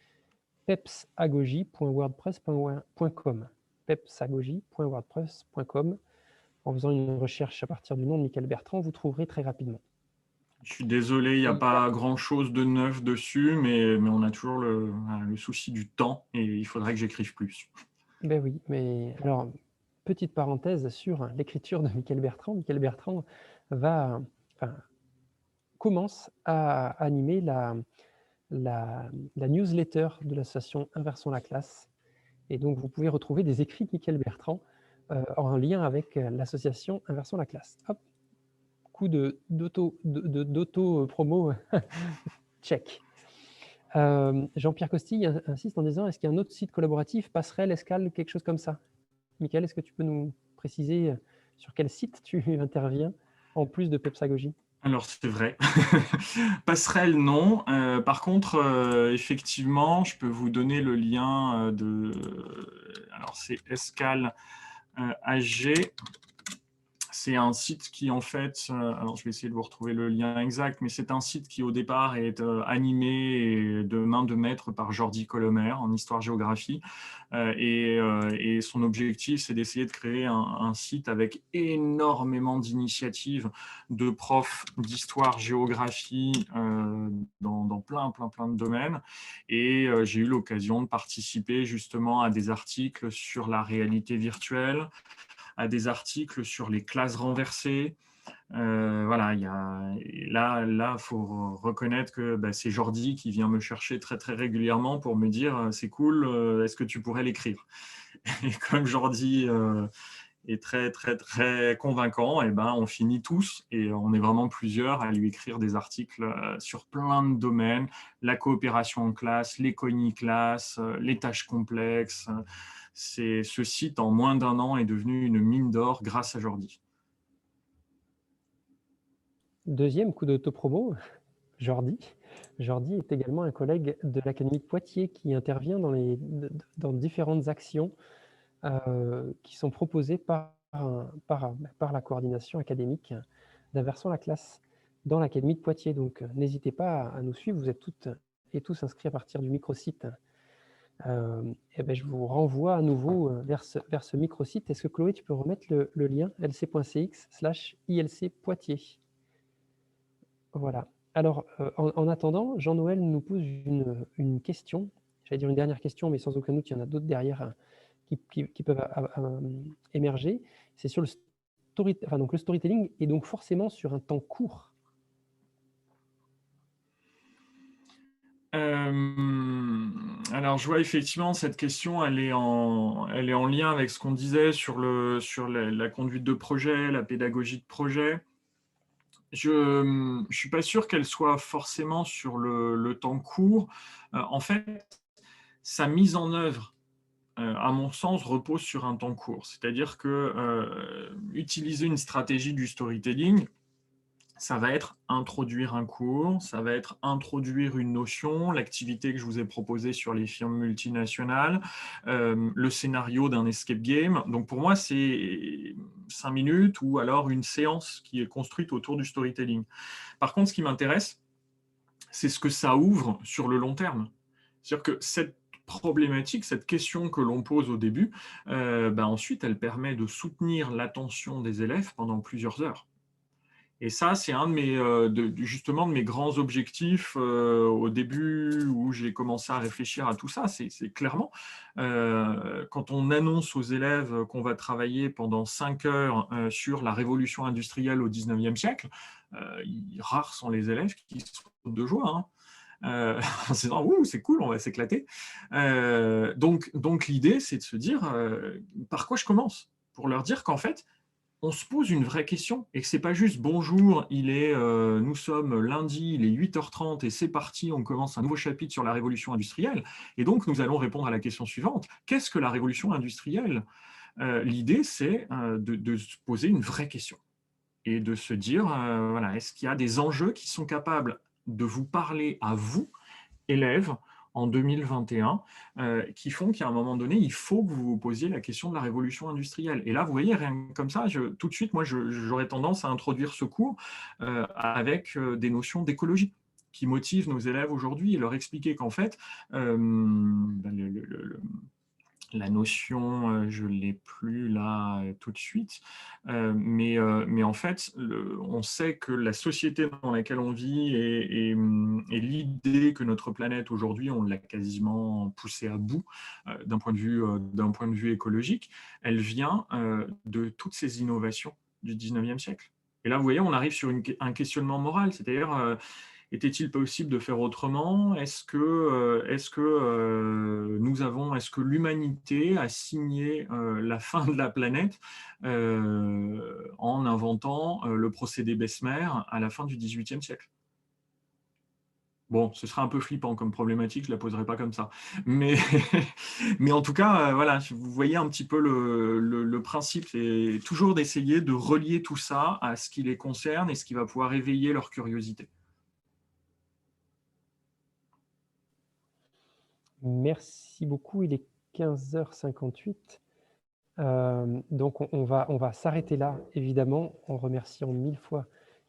pepsagogie.wordpress.com pepsagogie.wordpress.com. En faisant une recherche à partir du nom de Mickaël Bertrand, vous trouverez très rapidement. Je suis désolé, il n'y a pas grand-chose de neuf dessus, mais on a toujours le souci du temps et il faudrait que j'écrive plus. Ben oui, mais alors, petite parenthèse sur l'écriture de Mickaël Bertrand. Mickaël Bertrand commence à animer la newsletter de l'association Inversons la classe. Et donc, vous pouvez retrouver des écrits de Mickaël Bertrand en lien avec l'association Inversons la classe. Hop, coup d'auto-promo, check. Jean-Pierre Costi insiste en disant, est-ce qu'il y a un autre site collaboratif, Passerelle, Escale, quelque chose comme ça? Mickaël, est-ce que tu peux nous préciser sur quel site tu interviens en plus de Pepsagogie? Alors, c'est vrai. Passerelle, non. Par contre, effectivement, je peux vous donner le lien alors, c'est Escale AG. C'est un site qui, en fait, alors je vais essayer de vous retrouver le lien exact, mais c'est un site qui, au départ, est animé de main de maître par Jordi Colomer en histoire-géographie. Et son objectif, c'est d'essayer de créer un site avec énormément d'initiatives de profs d'histoire-géographie dans plein de domaines. Et j'ai eu l'occasion de participer justement à des articles sur la réalité virtuelle, à des articles sur les classes renversées. Voilà, là, faut reconnaître que c'est Jordi qui vient me chercher très régulièrement pour me dire c'est cool, est-ce que tu pourrais l'écrire? Et comme Jordi est très convaincant, et on finit tous et on est vraiment plusieurs à lui écrire des articles sur plein de domaines, la coopération en classe, les cogni-classes, les tâches complexes. Ce site, en moins d'1 an, est devenu une mine d'or grâce à Jordi. Deuxième coup d'autopromo. Jordi. Jordi est également un collègue de l'Académie de Poitiers qui intervient dans différentes actions qui sont proposées par la coordination académique d'Inversons la classe dans l'Académie de Poitiers. Donc, n'hésitez pas à nous suivre. Vous êtes toutes et tous inscrits à partir du microsite. Et ben, je vous renvoie à nouveau vers ce microsite. Est-ce que Chloé, tu peux remettre le lien lc.cx/ilc Poitiers? Voilà. Alors, en attendant, Jean-Noël nous pose une question. J'allais dire une dernière question, mais sans aucun doute, il y en a d'autres derrière qui peuvent émerger. C'est sur donc le storytelling et donc forcément sur un temps court. Alors, je vois effectivement cette question, elle est en lien avec ce qu'on disait sur la conduite de projet, la pédagogie de projet. Je ne suis pas sûr qu'elle soit forcément sur le temps court. En fait, sa mise en œuvre, à mon sens, repose sur un temps court. C'est-à-dire que utiliser une stratégie du storytelling, ça va être introduire un cours, ça va être introduire une notion, l'activité que je vous ai proposée sur les firmes multinationales, le scénario d'un escape game. Donc pour moi, c'est 5 minutes ou alors une séance qui est construite autour du storytelling. Par contre, ce qui m'intéresse, c'est ce que ça ouvre sur le long terme. C'est-à-dire que cette problématique, cette question que l'on pose au début, ensuite, elle permet de soutenir l'attention des élèves pendant plusieurs heures. Et ça, c'est un justement de mes grands objectifs au début où j'ai commencé à réfléchir à tout ça. C'est clairement, quand on annonce aux élèves qu'on va travailler pendant 5 heures sur la révolution industrielle au 19e siècle, rares sont les élèves qui sautent de joie, hein. En se disant « Ouh, c'est cool, on va s'éclater ». Donc l'idée, c'est de se dire par quoi je commence, pour leur dire qu'en fait, on se pose une vraie question et que ce n'est pas juste « Bonjour, nous sommes lundi, il est 8h30 et c'est parti, on commence un nouveau chapitre sur la révolution industrielle. » Et donc, nous allons répondre à la question suivante. Qu'est-ce que la révolution industrielle ? L'idée, c'est de se poser une vraie question et de se dire, voilà, est-ce qu'il y a des enjeux qui sont capables de vous parler à vous, élèves, en 2021, qui font qu'à un moment donné, il faut que vous vous posiez la question de la révolution industrielle. Et là, vous voyez, rien que comme ça, tout de suite, moi, j'aurais tendance à introduire ce cours avec des notions d'écologie qui motivent nos élèves aujourd'hui et leur expliquer qu'en fait, la notion, je ne l'ai plus là tout de suite, mais en fait, on sait que la société dans laquelle on vit et l'idée que notre planète aujourd'hui, on l'a quasiment poussée à bout d'un point de vue écologique, elle vient de toutes ces innovations du 19e siècle. Et là, vous voyez, on arrive sur un questionnement moral, c'est-à-dire était-il possible de faire autrement ? Est-ce que l'humanité a signé la fin de la planète en inventant le procédé Bessemer à la fin du XVIIIe siècle ? Bon, ce sera un peu flippant comme problématique, je ne la poserai pas comme ça. Mais en tout cas, voilà, vous voyez un petit peu le principe, c'est toujours d'essayer de relier tout ça à ce qui les concerne et ce qui va pouvoir éveiller leur curiosité. Merci beaucoup, il est 15h58. Donc on va s'arrêter là, évidemment, en remerciant 1000 fois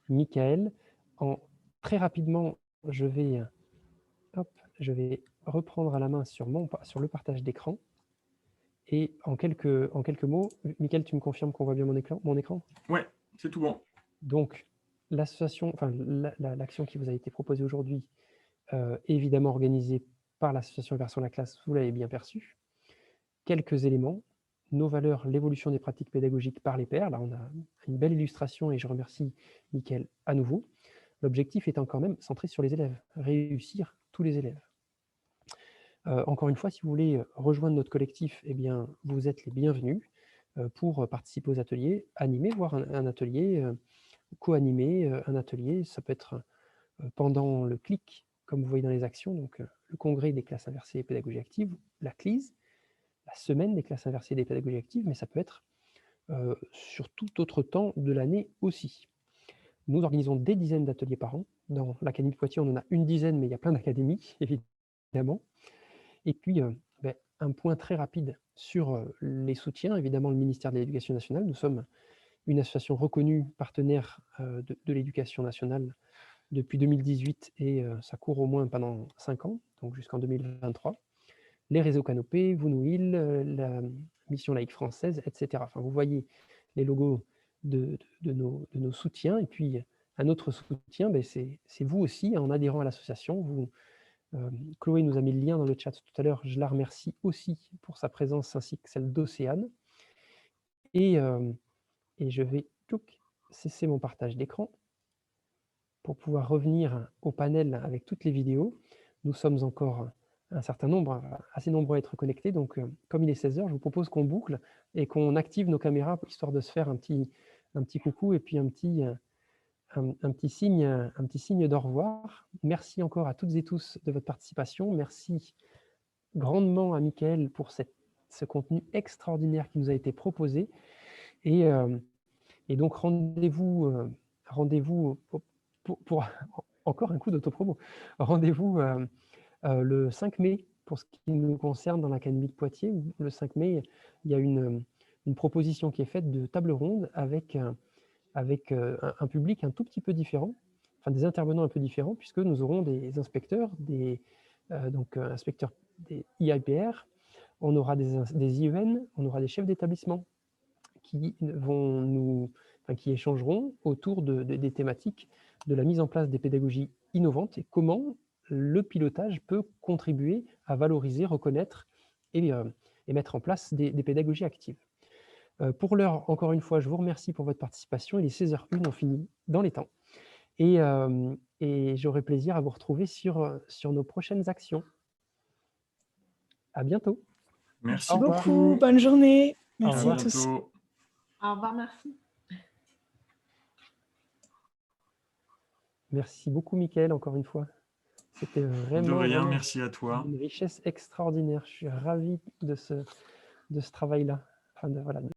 Michael. Très rapidement, je vais reprendre à la main sur le partage d'écran. Et en quelques mots, Michael, tu me confirmes qu'on voit bien mon écran ? Ouais, c'est tout bon. Donc, l'action qui vous a été proposée aujourd'hui, évidemment organisée par l'association Inversons la classe, vous l'avez bien perçu. Quelques éléments, nos valeurs, l'évolution des pratiques pédagogiques par les pairs. Là, on a une belle illustration et je remercie Michael à nouveau. L'objectif étant quand même centré sur les élèves, réussir tous les élèves. Encore une fois, si vous voulez rejoindre notre collectif, eh bien, vous êtes les bienvenus pour participer aux ateliers, animer, voire un atelier, co-animer un atelier. Ça peut être pendant le CLIC, comme vous voyez dans les actions, donc le congrès des classes inversées et pédagogie active, la CLISE, la semaine des classes inversées et des pédagogies actives, mais ça peut être sur tout autre temps de l'année aussi. Nous organisons des dizaines d'ateliers par an, Dans l'Académie de Poitiers, on en a une dizaine, mais il y a plein d'académies, évidemment. Et puis, un point très rapide sur les soutiens. Évidemment, le ministère de l'Éducation nationale, nous sommes une association reconnue partenaire de l'éducation nationale depuis 2018 et ça court au moins pendant 5 ans, donc jusqu'en 2023. Les réseaux Canopé, Vunouil, la Mission laïque française, etc. Enfin, vous voyez les logos de nos soutiens. Et puis, un autre soutien, c'est vous aussi, en adhérant à l'association. Chloé nous a mis le lien dans le chat tout à l'heure. Je la remercie aussi pour sa présence, ainsi que celle d'Océane. Et je vais cesser mon partage d'écran pour pouvoir revenir au panel avec toutes les vidéos. Nous sommes encore un certain nombre, assez nombreux à être connectés. Donc, comme il est 16h, je vous propose qu'on boucle et qu'on active nos caméras, histoire de se faire un petit coucou et puis un petit signe d'au revoir. Merci encore à toutes et tous de votre participation. Merci grandement à Mickaël pour ce contenu extraordinaire qui nous a été proposé. Et donc, rendez-vous pour encore un coup d'autopromo. Rendez-vous le 5 mai pour ce qui nous concerne dans l'Académie de Poitiers. Le 5 mai, il y a une proposition qui est faite de table ronde avec un public un tout petit peu différent, enfin des intervenants un peu différents, puisque nous aurons des inspecteurs, inspecteurs des IIPR, on aura des IEN, on aura des chefs d'établissement qui échangeront autour des thématiques de la mise en place des pédagogies innovantes et comment le pilotage peut contribuer à valoriser, reconnaître et mettre en place des pédagogies actives. Pour l'heure, encore une fois, je vous remercie pour votre participation. Il est 16h01, on finit dans les temps. Et j'aurai plaisir à vous retrouver sur nos prochaines actions. À bientôt. Merci beaucoup. Bonne journée. Merci à à tous. Au revoir, merci. Merci beaucoup, Mickaël, encore une fois. C'était vraiment, de rien, merci à toi. Une richesse extraordinaire. Je suis ravi de ce travail-là. Enfin, voilà,